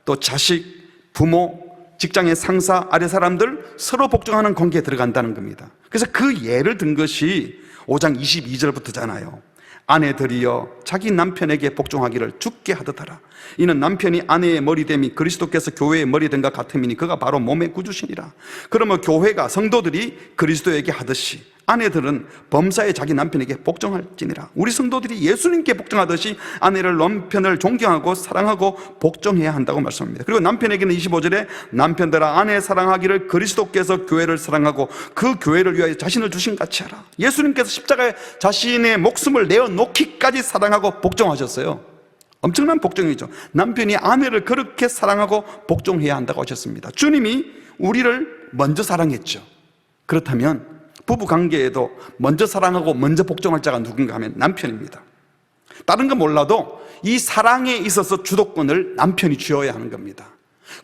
또 자식, 부모, 직장의 상사, 아래 사람들 서로 복종하는 관계에 들어간다는 겁니다. 그래서 그 예를 든 것이 5장 22절부터잖아요. 아내들이여 자기 남편에게 복종하기를 주께 하듯 하라. 이는 남편이 아내의 머리됨이 그리스도께서 교회의 머리됨과 같음이니 그가 바로 몸의 구주시니라. 그러면 교회가, 성도들이 그리스도에게 하듯이 아내들은 범사에 자기 남편에게 복종할지니라. 우리 성도들이 예수님께 복종하듯이 아내를, 남편을 존경하고 사랑하고 복종해야 한다고 말씀합니다. 그리고 남편에게는 25절에 남편들아 아내 사랑하기를 그리스도께서 교회를 사랑하고 그 교회를 위하여 자신을 주신 같이 하라. 예수님께서 십자가에 자신의 목숨을 내어놓기까지 사랑하고 복종하셨어요. 엄청난 복종이죠. 남편이 아내를 그렇게 사랑하고 복종해야 한다고 하셨습니다. 주님이 우리를 먼저 사랑했죠. 그렇다면 부부 관계에도 먼저 사랑하고 먼저 복종할 자가 누군가 하면 남편입니다. 다른 건 몰라도 이 사랑에 있어서 주도권을 남편이 쥐어야 하는 겁니다.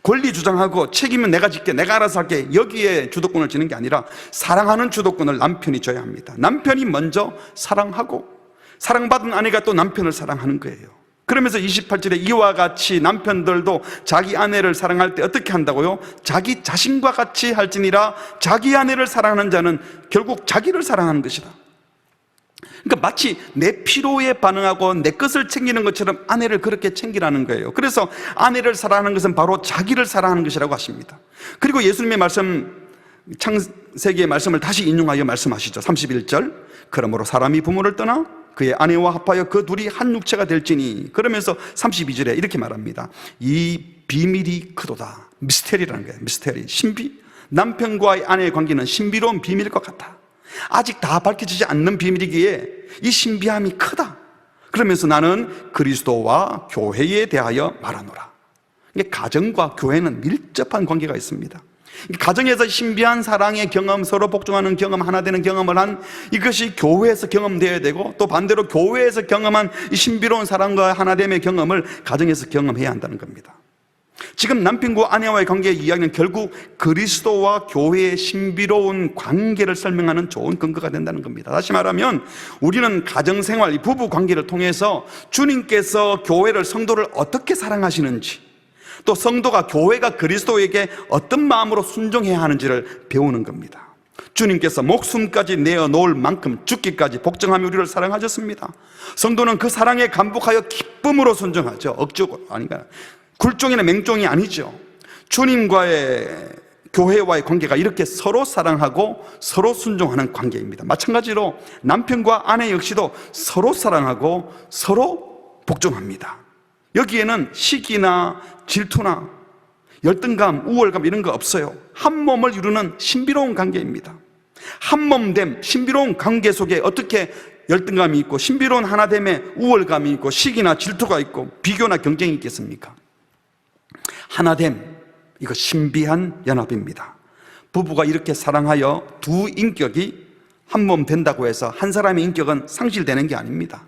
권리 주장하고 책임은 내가 질게, 내가 알아서 할게, 여기에 주도권을 쥐는 게 아니라 사랑하는 주도권을 남편이 져야 합니다. 남편이 먼저 사랑하고 사랑받은 아내가 또 남편을 사랑하는 거예요. 그러면서 28절에 이와 같이 남편들도 자기 아내를 사랑할 때 어떻게 한다고요? 자기 자신과 같이 할지니라. 자기 아내를 사랑하는 자는 결국 자기를 사랑하는 것이다. 그러니까 마치 내 필요에 반응하고 내 것을 챙기는 것처럼 아내를 그렇게 챙기라는 거예요. 그래서 아내를 사랑하는 것은 바로 자기를 사랑하는 것이라고 하십니다. 그리고 예수님의 말씀, 창세기의 말씀을 다시 인용하여 말씀하시죠. 31절, 그러므로 사람이 부모를 떠나 그의 아내와 합하여 그 둘이 한 육체가 될지니. 그러면서 32절에 이렇게 말합니다. 이 비밀이 크도다. 미스테리라는 거예요. 미스테리, 신비. 남편과의 아내의 관계는 신비로운 비밀일 것 같아. 아직 다 밝혀지지 않는 비밀이기에 이 신비함이 크다. 그러면서 나는 그리스도와 교회에 대하여 말하노라. 가정과 교회는 밀접한 관계가 있습니다. 가정에서 신비한 사랑의 경험, 서로 복종하는 경험, 하나 되는 경험을 한 이것이 교회에서 경험되어야 되고, 또 반대로 교회에서 경험한 이 신비로운 사랑과 하나됨의 경험을 가정에서 경험해야 한다는 겁니다. 지금 남편과 아내와의 관계의 이야기는 결국 그리스도와 교회의 신비로운 관계를 설명하는 좋은 근거가 된다는 겁니다. 다시 말하면 우리는 가정생활, 이 부부 관계를 통해서 주님께서 교회를, 성도를 어떻게 사랑하시는지, 또 성도가, 교회가 그리스도에게 어떤 마음으로 순종해야 하는지를 배우는 겁니다. 주님께서 목숨까지 내어놓을 만큼 죽기까지 복종하며 우리를 사랑하셨습니다. 성도는 그 사랑에 감복하여 기쁨으로 순종하죠. 억지가 아닌가, 굴종이나 맹종이 아니죠. 주님과의, 교회와의 관계가 이렇게 서로 사랑하고 서로 순종하는 관계입니다. 마찬가지로 남편과 아내 역시도 서로 사랑하고 서로 복종합니다. 여기에는 시기나 질투나 열등감, 우월감 이런 거 없어요. 한 몸을 이루는 신비로운 관계입니다. 한 몸됨, 신비로운 관계 속에 어떻게 열등감이 있고 신비로운 하나됨에 우월감이 있고 시기나 질투가 있고 비교나 경쟁이 있겠습니까? 하나됨, 이거 신비한 연합입니다. 부부가 이렇게 사랑하여 두 인격이 한 몸 된다고 해서 한 사람의 인격은 상실되는 게 아닙니다.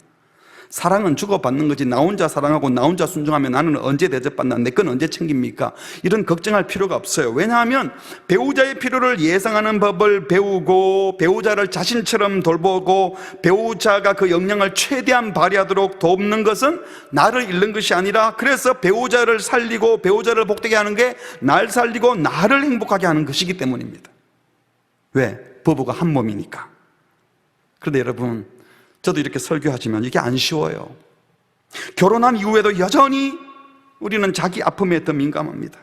사랑은 주고받는 거지, 나 혼자 사랑하고 나 혼자 순종하면 나는 언제 대접받나, 내 건 언제 챙깁니까? 이런 걱정할 필요가 없어요. 왜냐하면 배우자의 필요를 예상하는 법을 배우고 배우자를 자신처럼 돌보고 배우자가 그 역량을 최대한 발휘하도록 돕는 것은 나를 잃는 것이 아니라, 그래서 배우자를 살리고 배우자를 복되게 하는 게 날 살리고 나를 행복하게 하는 것이기 때문입니다. 왜? 부부가 한 몸이니까. 그런데 여러분, 저도 이렇게 설교하지만 이게 안 쉬워요. 결혼한 이후에도 여전히 우리는 자기 아픔에 더 민감합니다.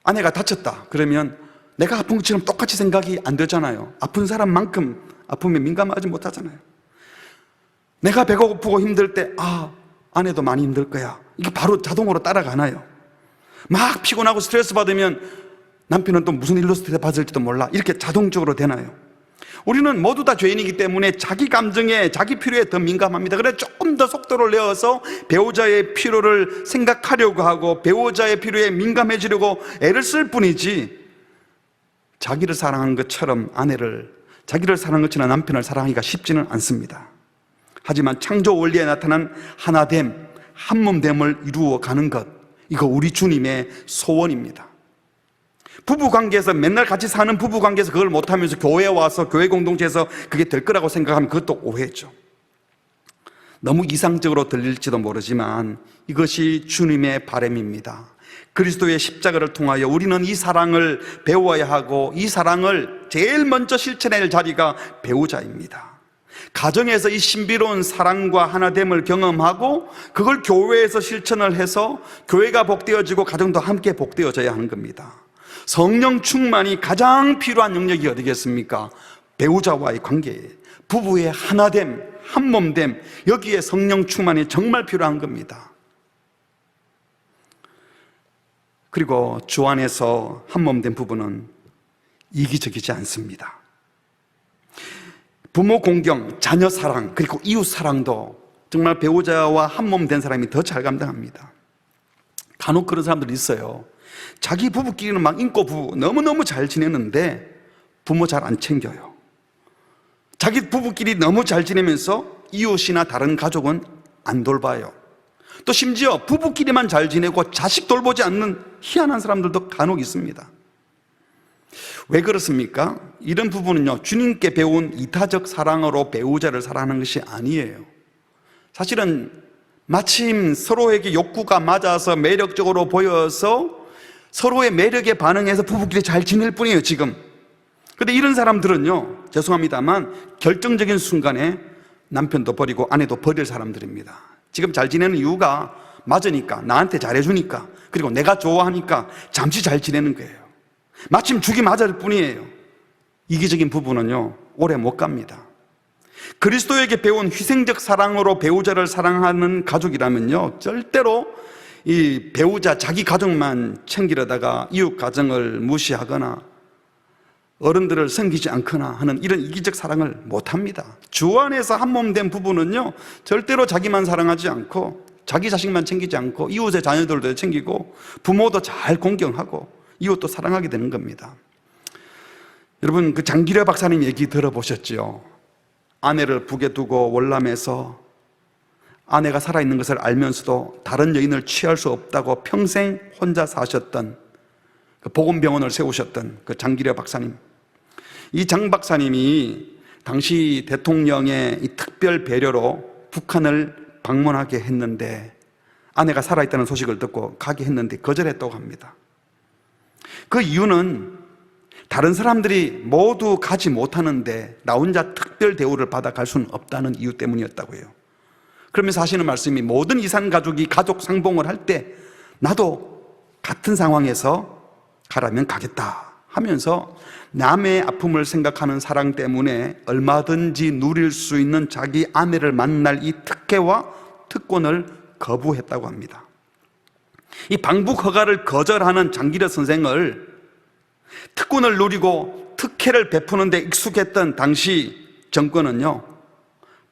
아내가 다쳤다 그러면 내가 아픈 것처럼 똑같이 생각이 안 되잖아요. 아픈 사람만큼 아픔에 민감하지 못하잖아요. 내가 배가 고프고 힘들 때 아내도 많이 힘들 거야, 이게 바로 자동으로 따라가나요? 막 피곤하고 스트레스 받으면 남편은 또 무슨 일로 스트레스 받을지도 몰라, 이렇게 자동적으로 되나요? 우리는 모두 다 죄인이기 때문에 자기 감정에, 자기 필요에 더 민감합니다. 그래서 조금 더 속도를 내어서 배우자의 필요를 생각하려고 하고 배우자의 필요에 민감해지려고 애를 쓸 뿐이지, 자기를 사랑하는 것처럼 아내를, 자기를 사랑하는 것처럼 남편을 사랑하기가 쉽지는 않습니다. 하지만 창조 원리에 나타난 하나됨, 한몸됨을 이루어가는 것, 이거 우리 주님의 소원입니다. 부부관계에서 맨날 같이 사는 부부관계에서 그걸 못하면서 교회에 와서 교회 공동체에서 그게 될 거라고 생각하면 그것도 오해죠. 너무 이상적으로 들릴지도 모르지만 이것이 주님의 바람입니다. 그리스도의 십자가를 통하여 우리는 이 사랑을 배워야 하고 이 사랑을 제일 먼저 실천할 자리가 배우자입니다. 가정에서 이 신비로운 사랑과 하나됨을 경험하고 그걸 교회에서 실천을 해서 교회가 복되어지고 가정도 함께 복되어져야 하는 겁니다. 성령 충만이 가장 필요한 영역이 어디겠습니까? 배우자와의 관계에, 부부의 하나됨, 한몸됨, 여기에 성령 충만이 정말 필요한 겁니다. 그리고 주 안에서 한몸된 부부는 이기적이지 않습니다. 부모 공경, 자녀 사랑, 그리고 이웃 사랑도 정말 배우자와 한몸된 사람이 더 잘 감당합니다. 간혹 그런 사람들이 있어요. 자기 부부끼리는 막 인고 부부 너무너무 잘 지내는데 부모 잘 안 챙겨요. 자기 부부끼리 너무 잘 지내면서 이웃이나 다른 가족은 안 돌봐요. 또 심지어 부부끼리만 잘 지내고 자식 돌보지 않는 희한한 사람들도 간혹 있습니다. 왜 그렇습니까? 이런 부부는요, 주님께 배운 이타적 사랑으로 배우자를 사랑하는 것이 아니에요. 사실은 마침 서로에게 욕구가 맞아서 매력적으로 보여서 서로의 매력에 반응해서 부부끼리 잘 지낼 뿐이에요, 지금. 근데 이런 사람들은요, 죄송합니다만 결정적인 순간에 남편도 버리고 아내도 버릴 사람들입니다. 지금 잘 지내는 이유가 맞으니까, 나한테 잘해주니까, 그리고 내가 좋아하니까 잠시 잘 지내는 거예요. 마침 죽이 맞을 뿐이에요. 이기적인 부부는요, 오래 못 갑니다. 그리스도에게 배운 희생적 사랑으로 배우자를 사랑하는 가족이라면요, 절대로 이 배우자 자기 가족만 챙기려다가 이웃 가정을 무시하거나 어른들을 섬기지 않거나 하는 이런 이기적 사랑을 못합니다. 주 안에서 한몸된 부부는요, 절대로 자기만 사랑하지 않고 자기 자식만 챙기지 않고 이웃의 자녀들도 챙기고 부모도 잘 공경하고 이웃도 사랑하게 되는 겁니다. 여러분, 그 장기려 박사님 얘기 들어보셨죠? 아내를 북에 두고 월남에서 아내가 살아있는 것을 알면서도 다른 여인을 취할 수 없다고 평생 혼자 사셨던 그 보건병원을 세우셨던 그 장기려 박사님. 이 장 박사님이 당시 대통령의 이 특별 배려로 북한을 방문하게 했는데 아내가 살아있다는 소식을 듣고 가게 했는데 거절했다고 합니다. 그 이유는 다른 사람들이 모두 가지 못하는데 나 혼자 특별 대우를 받아 갈 수는 없다는 이유 때문이었다고 해요. 그러면서 하시는 말씀이, 모든 이산 가족이 가족 상봉을 할 때 나도 같은 상황에서 가라면 가겠다 하면서 남의 아픔을 생각하는 사랑 때문에 얼마든지 누릴 수 있는 자기 아내를 만날 이 특혜와 특권을 거부했다고 합니다. 이 방북 허가를 거절하는 장기려 선생을 특권을 누리고 특혜를 베푸는 데 익숙했던 당시 정권은요,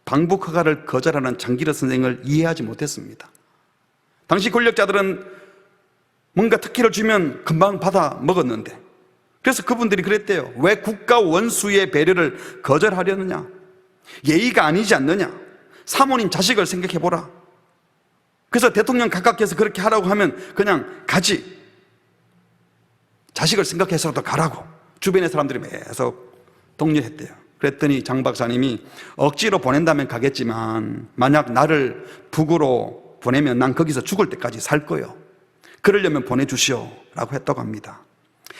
방북 허가를 거절하는 장기려 선생을 이해하지 못했습니다. 당시 권력자들은 뭔가 특혜를 주면 금방 받아 먹었는데, 그래서 그분들이 그랬대요. 왜 국가 원수의 배려를 거절하려느냐? 예의가 아니지 않느냐? 사모님 자식을 생각해 보라. 그래서 대통령 각각께서 그렇게 하라고 하면 그냥 가지. 자식을 생각해서라도 가라고 주변의 사람들이 계속 독려했대요. 그랬더니 장 박사님이 억지로 보낸다면 가겠지만 만약 나를 북으로 보내면 난 거기서 죽을 때까지 살 거요. 그러려면 보내주시오 라고 했다고 합니다.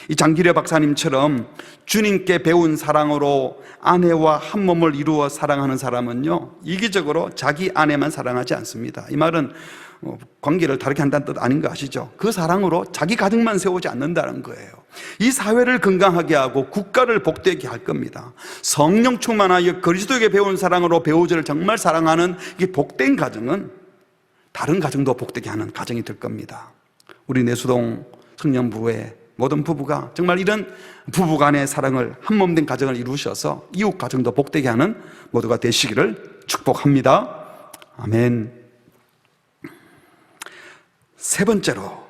이 장기려 박사님처럼 주님께 배운 사랑으로 아내와 한 몸을 이루어 사랑하는 사람은요, 이기적으로 자기 아내만 사랑하지 않습니다. 이 말은 관계를 다르게 한다는 뜻 아닌 거 아시죠? 그 사랑으로 자기 가정만 세우지 않는다는 거예요. 이 사회를 건강하게 하고 국가를 복되게 할 겁니다. 성령 충만하여 그리스도에게 배운 사랑으로 배우자를 정말 사랑하는 이 복된 가정은 다른 가정도 복되게 하는 가정이 될 겁니다. 우리 내수동 청년부의 모든 부부가 정말 이런 부부간의 사랑을 한몸된 가정을 이루셔서 이웃 가정도 복되게 하는 모두가 되시기를 축복합니다. 아멘. 세 번째로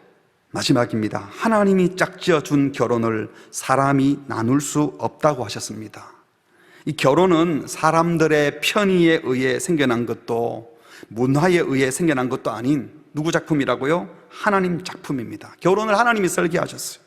마지막입니다. 하나님이 짝지어 준 결혼을 사람이 나눌 수 없다고 하셨습니다. 이 결혼은 사람들의 편의에 의해 생겨난 것도 문화에 의해 생겨난 것도 아닌 누구 작품이라고요? 하나님 작품입니다. 결혼을 하나님이 설계하셨어요.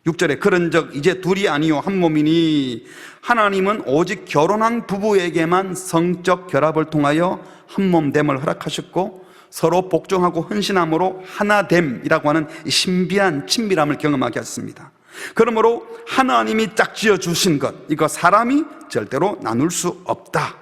6절에 그런즉 이제 둘이 아니요 한 몸이니 하나님은 오직 결혼한 부부에게만 성적 결합을 통하여 한 몸됨을 허락하셨고 서로 복종하고 헌신함으로 하나됨이라고 하는 이 신비한 친밀함을 경험하게 했습니다. 그러므로 하나님이 짝지어 주신 것, 이거 사람이 절대로 나눌 수 없다.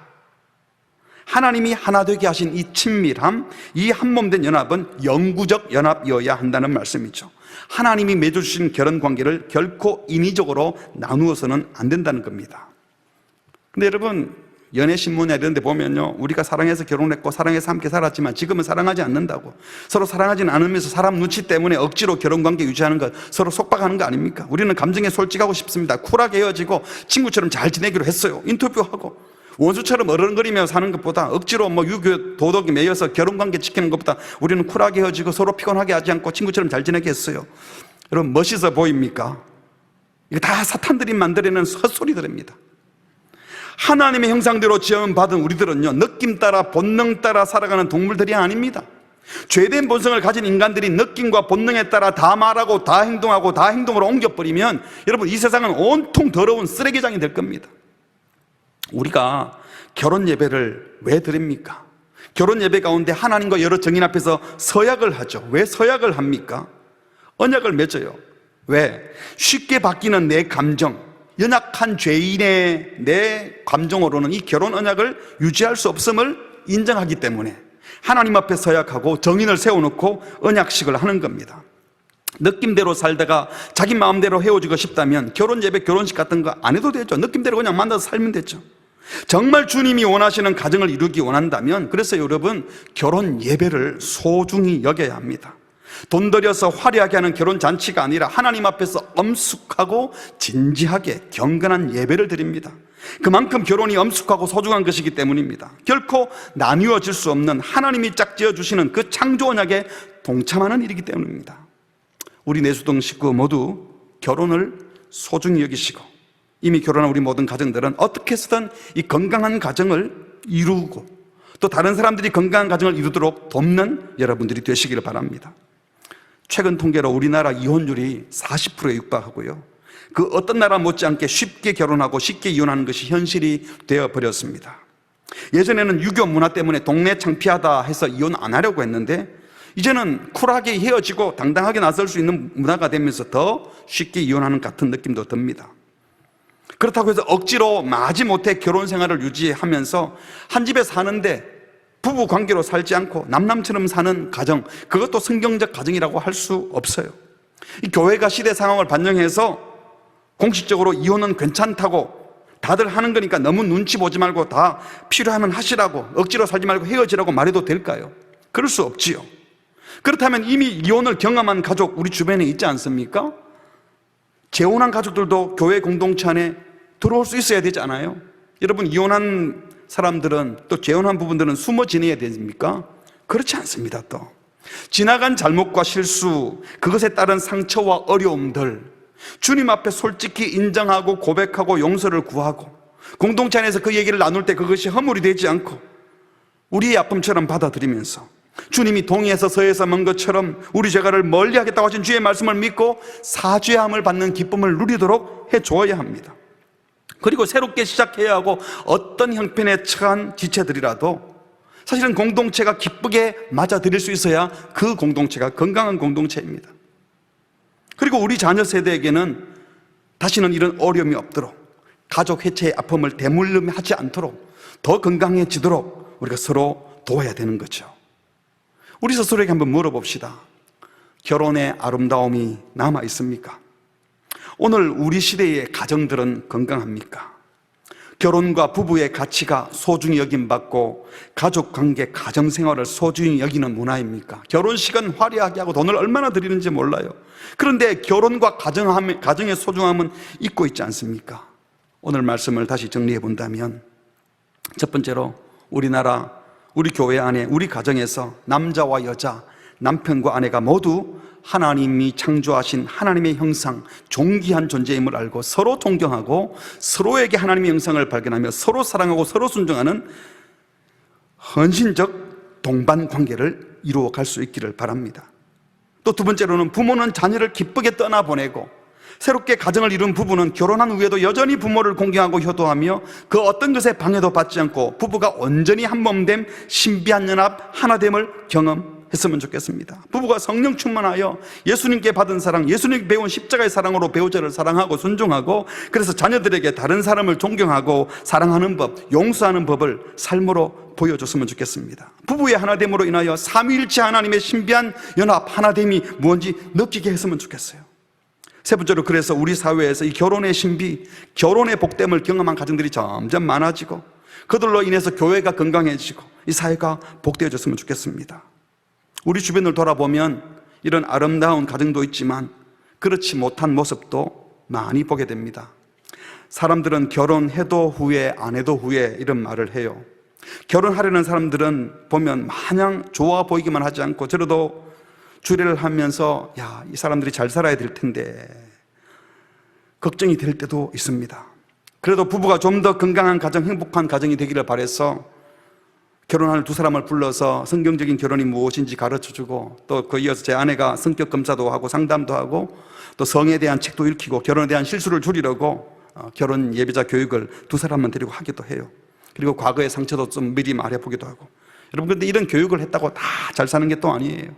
하나님이 하나 되게 하신 이 친밀함, 이 한 몸된 연합은 영구적 연합이어야 한다는 말씀이죠. 하나님이 맺어주신 결혼관계를 결코 인위적으로 나누어서는 안 된다는 겁니다. 근데 여러분, 연애신문이나 이런 데 보면요, 우리가 사랑해서 결혼했고 사랑해서 함께 살았지만 지금은 사랑하지 않는다고, 서로 사랑하지는 않으면서 사람 눈치 때문에 억지로 결혼관계 유지하는 것, 서로 속박하는 거 아닙니까? 우리는 감정에 솔직하고 싶습니다. 쿨하게 헤어지고 친구처럼 잘 지내기로 했어요. 인터뷰하고 원수처럼 어른거리며 사는 것보다, 억지로 유교 도덕이 매여서 결혼관계 지키는 것보다 우리는 쿨하게 헤어지고 서로 피곤하게 하지 않고 친구처럼 잘 지내게 했어요. 여러분, 멋있어 보입니까? 이거 다 사탄들이 만들어내는 헛소리들입니다. 하나님의 형상대로 지음받은 우리들은요, 느낌 따라 본능 따라 살아가는 동물들이 아닙니다. 죄된 본성을 가진 인간들이 느낌과 본능에 따라 다 말하고 다 행동하고 다 행동으로 옮겨버리면 여러분, 이 세상은 온통 더러운 쓰레기장이 될 겁니다. 우리가 결혼 예배를 왜 드립니까? 결혼 예배 가운데 하나님과 여러 정인 앞에서 서약을 하죠. 왜 서약을 합니까? 언약을 맺어요. 왜? 쉽게 바뀌는 내 감정, 연약한 죄인의 내 감정으로는 이 결혼 언약을 유지할 수 없음을 인정하기 때문에 하나님 앞에 서약하고 정인을 세워놓고 언약식을 하는 겁니다. 느낌대로 살다가 자기 마음대로 헤어지고 싶다면 결혼 예배, 결혼식 같은 거 안 해도 되죠. 느낌대로 그냥 만나서 살면 되죠. 정말 주님이 원하시는 가정을 이루기 원한다면, 그래서 여러분, 결혼 예배를 소중히 여겨야 합니다. 돈 들여서 화려하게 하는 결혼 잔치가 아니라 하나님 앞에서 엄숙하고 진지하게 경건한 예배를 드립니다. 그만큼 결혼이 엄숙하고 소중한 것이기 때문입니다. 결코 나뉘어질 수 없는 하나님이 짝지어 주시는 그 창조 언약에 동참하는 일이기 때문입니다. 우리 내수동 식구 모두 결혼을 소중히 여기시고, 이미 결혼한 우리 모든 가정들은 어떻게 해서든 이 건강한 가정을 이루고 또 다른 사람들이 건강한 가정을 이루도록 돕는 여러분들이 되시기를 바랍니다. 최근 통계로 우리나라 이혼율이 40%에 육박하고요, 그 어떤 나라 못지않게 쉽게 결혼하고 쉽게 이혼하는 것이 현실이 되어버렸습니다. 예전에는 유교 문화 때문에 동네 창피하다 해서 이혼 안 하려고 했는데, 이제는 쿨하게 헤어지고 당당하게 나설 수 있는 문화가 되면서 더 쉽게 이혼하는 같은 느낌도 듭니다. 그렇다고 해서 억지로 마지못해 결혼 생활을 유지하면서 한 집에 사는데 부부 관계로 살지 않고 남남처럼 사는 가정, 그것도 성경적 가정이라고 할 수 없어요. 이 교회가 시대 상황을 반영해서 공식적으로 이혼은 괜찮다고 다들 하는 거니까 너무 눈치 보지 말고 다 필요하면 하시라고, 억지로 살지 말고 헤어지라고 말해도 될까요? 그럴 수 없지요. 그렇다면 이미 이혼을 경험한 가족 우리 주변에 있지 않습니까? 재혼한 가족들도 교회 공동체 안에 들어올 수 있어야 되지 않아요? 여러분, 이혼한 사람들은, 또 재혼한 부분들은 숨어 지내야 됩니까? 그렇지 않습니다. 또 지나간 잘못과 실수, 그것에 따른 상처와 어려움들 주님 앞에 솔직히 인정하고 고백하고 용서를 구하고 공동체 안에서 그 얘기를 나눌 때 그것이 허물이 되지 않고 우리의 아픔처럼 받아들이면서 주님이 동에서 서에서 먼 것처럼 우리 죄가를 멀리 하겠다고 하신 주의 말씀을 믿고 사죄함을 받는 기쁨을 누리도록 해주어야 합니다. 그리고 새롭게 시작해야 하고 어떤 형편에 처한 지체들이라도 사실은 공동체가 기쁘게 맞아들일 수 있어야 그 공동체가 건강한 공동체입니다. 그리고 우리 자녀 세대에게는 다시는 이런 어려움이 없도록, 가족 해체의 아픔을 대물림하지 않도록, 더 건강해지도록 우리가 서로 도와야 되는 거죠. 우리 스스로에게 한번 물어봅시다. 결혼의 아름다움이 남아 있습니까? 오늘 우리 시대의 가정들은 건강합니까? 결혼과 부부의 가치가 소중히 여김받고 가족관계, 가정생활을 소중히 여기는 문화입니까? 결혼식은 화려하게 하고 돈을 얼마나 들이는지 몰라요. 그런데 결혼과 가정의 소중함은 잊고 있지 않습니까? 오늘 말씀을 다시 정리해 본다면, 첫 번째로 우리나라, 우리 교회 안에, 우리 가정에서 남자와 여자, 남편과 아내가 모두 하나님이 창조하신 하나님의 형상, 존귀한 존재임을 알고 서로 존경하고 서로에게 하나님의 형상을 발견하며 서로 사랑하고 서로 순종하는 헌신적 동반 관계를 이루어 갈 수 있기를 바랍니다. 또 두 번째로는 부모는 자녀를 기쁘게 떠나보내고 새롭게 가정을 이룬 부부는 결혼한 후에도 여전히 부모를 공경하고 효도하며 그 어떤 것에 방해도 받지 않고 부부가 온전히 한 몸됨, 신비한 연합, 하나됨을 경험했으면 좋겠습니다. 부부가 성령 충만하여 예수님께 받은 사랑, 예수님께 배운 십자가의 사랑으로 배우자를 사랑하고 순종하고, 그래서 자녀들에게 다른 사람을 존경하고 사랑하는 법, 용서하는 법을 삶으로 보여줬으면 좋겠습니다. 부부의 하나됨으로 인하여 삼위일체 하나님의 신비한 연합, 하나됨이 무언지 느끼게 했으면 좋겠어요. 세 번째로, 그래서 우리 사회에서 이 결혼의 신비, 결혼의 복됨을 경험한 가정들이 점점 많아지고 그들로 인해서 교회가 건강해지고 이 사회가 복되어졌으면 좋겠습니다. 우리 주변을 돌아보면 이런 아름다운 가정도 있지만 그렇지 못한 모습도 많이 보게 됩니다. 사람들은 결혼해도 후회, 안 해도 후회, 이런 말을 해요. 결혼하려는 사람들은 보면 마냥 좋아 보이기만 하지 않고 저러도 주례를 하면서 야, 이 사람들이 잘 살아야 될 텐데 걱정이 될 때도 있습니다. 그래도 부부가 좀 더 건강한 가정, 행복한 가정이 되기를 바라서 결혼할 두 사람을 불러서 성경적인 결혼이 무엇인지 가르쳐주고, 또 그 이어서 제 아내가 성격 검사도 하고 상담도 하고 또 성에 대한 책도 읽히고 결혼에 대한 실수를 줄이려고 결혼 예배자 교육을 두 사람만 데리고 하기도 해요. 그리고 과거의 상처도 좀 미리 말해보기도 하고. 여러분, 근데 이런 교육을 했다고 다 잘 사는 게 또 아니에요.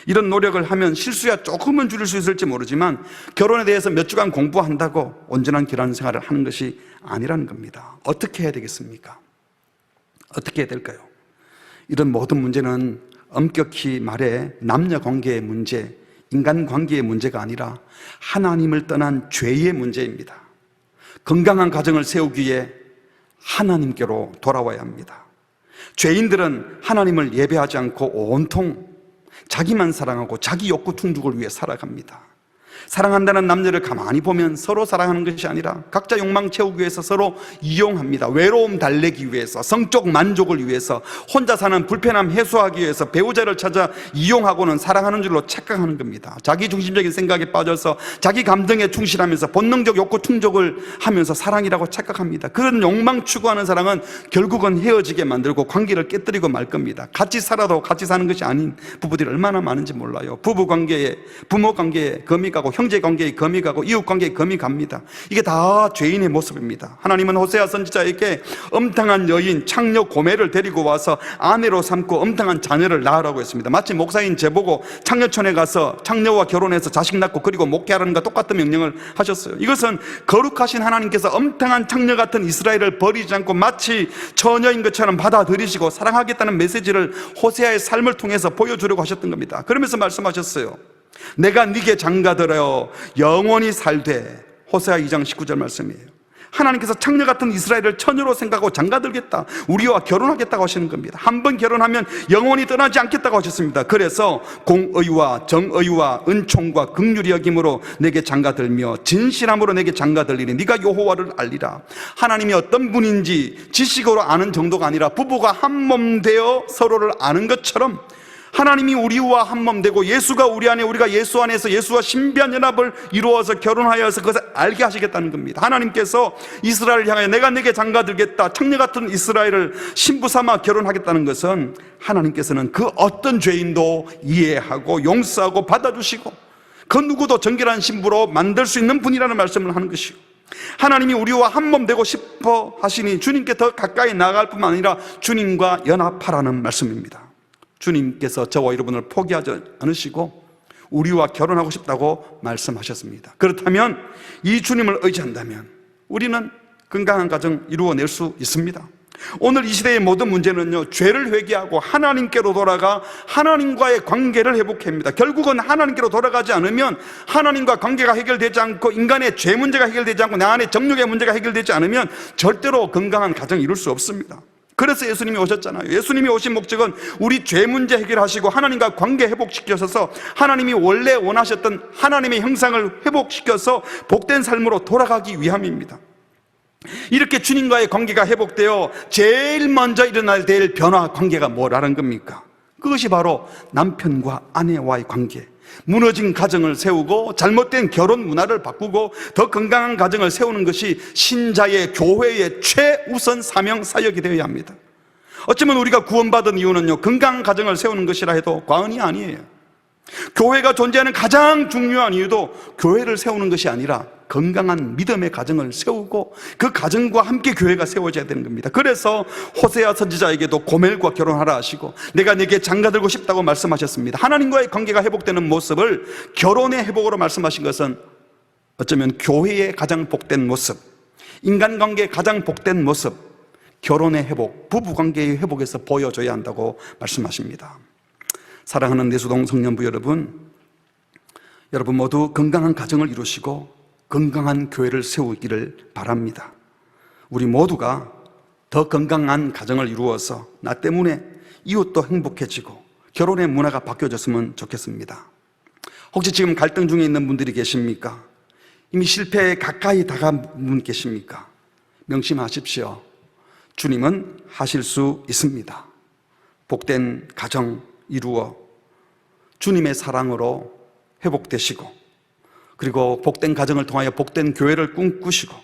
이런 노력을 하면 실수야 조금은 줄일 수 있을지 모르지만 결혼에 대해서 몇 주간 공부한다고 온전한 결혼 생활을 하는 것이 아니라는 겁니다. 어떻게 해야 되겠습니까? 어떻게 해야 될까요? 이런 모든 문제는 엄격히 말해 남녀 관계의 문제, 인간 관계의 문제가 아니라 하나님을 떠난 죄의 문제입니다. 건강한 가정을 세우기 위해 하나님께로 돌아와야 합니다. 죄인들은 하나님을 예배하지 않고 온통 자기만 사랑하고 자기 욕구 충족을 위해 살아갑니다. 사랑한다는 남녀를 가만히 보면 서로 사랑하는 것이 아니라 각자 욕망 채우기 위해서 서로 이용합니다. 외로움 달래기 위해서, 성적 만족을 위해서, 혼자 사는 불편함 해소하기 위해서 배우자를 찾아 이용하고는 사랑하는 줄로 착각하는 겁니다. 자기 중심적인 생각에 빠져서 자기 감정에 충실하면서 본능적 욕구 충족을 하면서 사랑이라고 착각합니다. 그런 욕망 추구하는 사랑은 결국은 헤어지게 만들고 관계를 깨뜨리고 말 겁니다. 같이 살아도 같이 사는 것이 아닌 부부들이 얼마나 많은지 몰라요. 부부 관계에, 부모 관계에 금이 가고 형제 관계에 금이 가고 이웃 관계에 금이 갑니다. 이게 다 죄인의 모습입니다. 하나님은 호세아 선지자에게 엄탕한 여인 창녀 고멜을 데리고 와서 아내로 삼고 엄탕한 자녀를 낳으라고 했습니다. 마치 목사인 제보고 창녀촌에 가서 창녀와 결혼해서 자식 낳고 그리고 목회하라는 것과 똑같은 명령을 하셨어요. 이것은 거룩하신 하나님께서 엄탕한 창녀 같은 이스라엘을 버리지 않고 마치 처녀인 것처럼 받아들이시고 사랑하겠다는 메시지를 호세아의 삶을 통해서 보여주려고 하셨던 겁니다. 그러면서 말씀하셨어요. 내가 네게 장가들어 영원히 살되 호세아 2장 19절 말씀이에요. 하나님께서 창녀 같은 이스라엘을 처녀로 생각하고 장가들겠다, 우리와 결혼하겠다고 하시는 겁니다. 한번 결혼하면 영원히 떠나지 않겠다고 하셨습니다. 그래서 공의와 정의와 은총과 긍휼히 여김으로 내게 장가들며 진실함으로 내게 장가들리니 네가 여호와를 알리라. 하나님이 어떤 분인지 지식으로 아는 정도가 아니라 부부가 한 몸 되어 서로를 아는 것처럼 하나님이 우리와 한 몸 되고 예수가 우리 안에, 우리가 예수 안에서 예수와 신비한 연합을 이루어서 결혼하여서 그것을 알게 하시겠다는 겁니다. 하나님께서 이스라엘을 향하여 내가 네게 장가들겠다, 창녀 같은 이스라엘을 신부 삼아 결혼하겠다는 것은 하나님께서는 그 어떤 죄인도 이해하고 용서하고 받아주시고 그 누구도 정결한 신부로 만들 수 있는 분이라는 말씀을 하는 것이고, 하나님이 우리와 한 몸 되고 싶어 하시니 주님께 더 가까이 나아갈 뿐만 아니라 주님과 연합하라는 말씀입니다. 주님께서 저와 여러분을 포기하지 않으시고 우리와 결혼하고 싶다고 말씀하셨습니다. 그렇다면 이 주님을 의지한다면 우리는 건강한 가정 이루어낼 수 있습니다. 오늘 이 시대의 모든 문제는요, 죄를 회개하고 하나님께로 돌아가 하나님과의 관계를 회복해야 합니다. 결국은 하나님께로 돌아가지 않으면, 하나님과 관계가 해결되지 않고 인간의 죄 문제가 해결되지 않고 나 안의 정욕의 문제가 해결되지 않으면 절대로 건강한 가정 이룰 수 없습니다. 그래서 예수님이 오셨잖아요. 예수님이 오신 목적은 우리 죄 문제 해결하시고 하나님과 관계 회복시켜서 하나님이 원래 원하셨던 하나님의 형상을 회복시켜서 복된 삶으로 돌아가기 위함입니다. 이렇게 주님과의 관계가 회복되어 제일 먼저 일어나야 될 변화 관계가 뭐라는 겁니까? 그것이 바로 남편과 아내와의 관계, 무너진 가정을 세우고 잘못된 결혼 문화를 바꾸고 더 건강한 가정을 세우는 것이 신자의 교회의 최우선 사명 사역이 되어야 합니다. 어쩌면 우리가 구원받은 이유는요, 건강한 가정을 세우는 것이라 해도 과언이 아니에요. 교회가 존재하는 가장 중요한 이유도 교회를 세우는 것이 아니라 건강한 믿음의 가정을 세우고 그 가정과 함께 교회가 세워져야 되는 겁니다. 그래서 호세아 선지자에게도 고멜과 결혼하라 하시고 내가 네게 장가들고 싶다고 말씀하셨습니다. 하나님과의 관계가 회복되는 모습을 결혼의 회복으로 말씀하신 것은 어쩌면 교회의 가장 복된 모습, 인간관계의 가장 복된 모습, 결혼의 회복, 부부관계의 회복에서 보여줘야 한다고 말씀하십니다. 사랑하는 내수동 성년부 여러분 모두 건강한 가정을 이루시고 건강한 교회를 세우기를 바랍니다. 우리 모두가 더 건강한 가정을 이루어서 나 때문에 이웃도 행복해지고 결혼의 문화가 바뀌어졌으면 좋겠습니다. 혹시 지금 갈등 중에 있는 분들이 계십니까? 이미 실패에 가까이 다가온 분 계십니까? 명심하십시오. 주님은 하실 수 있습니다. 복된 가정 이루어 주님의 사랑으로 회복되시고, 그리고 복된 가정을 통하여 복된 교회를 꿈꾸시고,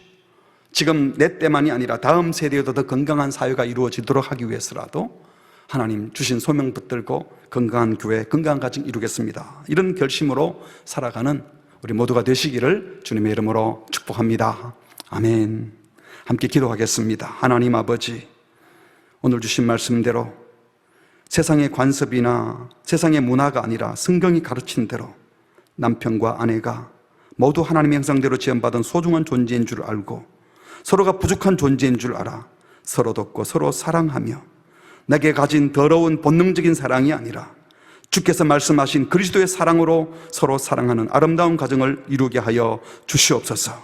지금 내 때만이 아니라 다음 세대에도 더 건강한 사회가 이루어지도록 하기 위해서라도 하나님 주신 소명 붙들고 건강한 교회, 건강한 가정 이루겠습니다, 이런 결심으로 살아가는 우리 모두가 되시기를 주님의 이름으로 축복합니다. 아멘. 함께 기도하겠습니다. 하나님 아버지, 오늘 주신 말씀대로 세상의 관습이나 세상의 문화가 아니라 성경이 가르친 대로 남편과 아내가 모두 하나님의 형상대로 지음받은 소중한 존재인 줄 알고 서로가 부족한 존재인 줄 알아 서로 돕고 서로 사랑하며, 내게 가진 더러운 본능적인 사랑이 아니라 주께서 말씀하신 그리스도의 사랑으로 서로 사랑하는 아름다운 가정을 이루게 하여 주시옵소서.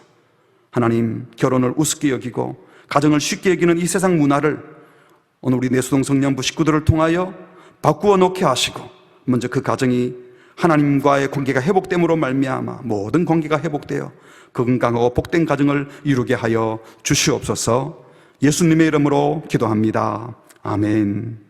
하나님, 결혼을 우습게 여기고 가정을 쉽게 여기는 이 세상 문화를 오늘 우리 내수동 성년부 식구들을 통하여 바꾸어 놓게 하시고, 먼저 그 가정이 하나님과의 관계가 회복됨으로 말미암아 모든 관계가 회복되어 건강하고 복된 가정을 이루게 하여 주시옵소서. 예수님의 이름으로 기도합니다. 아멘.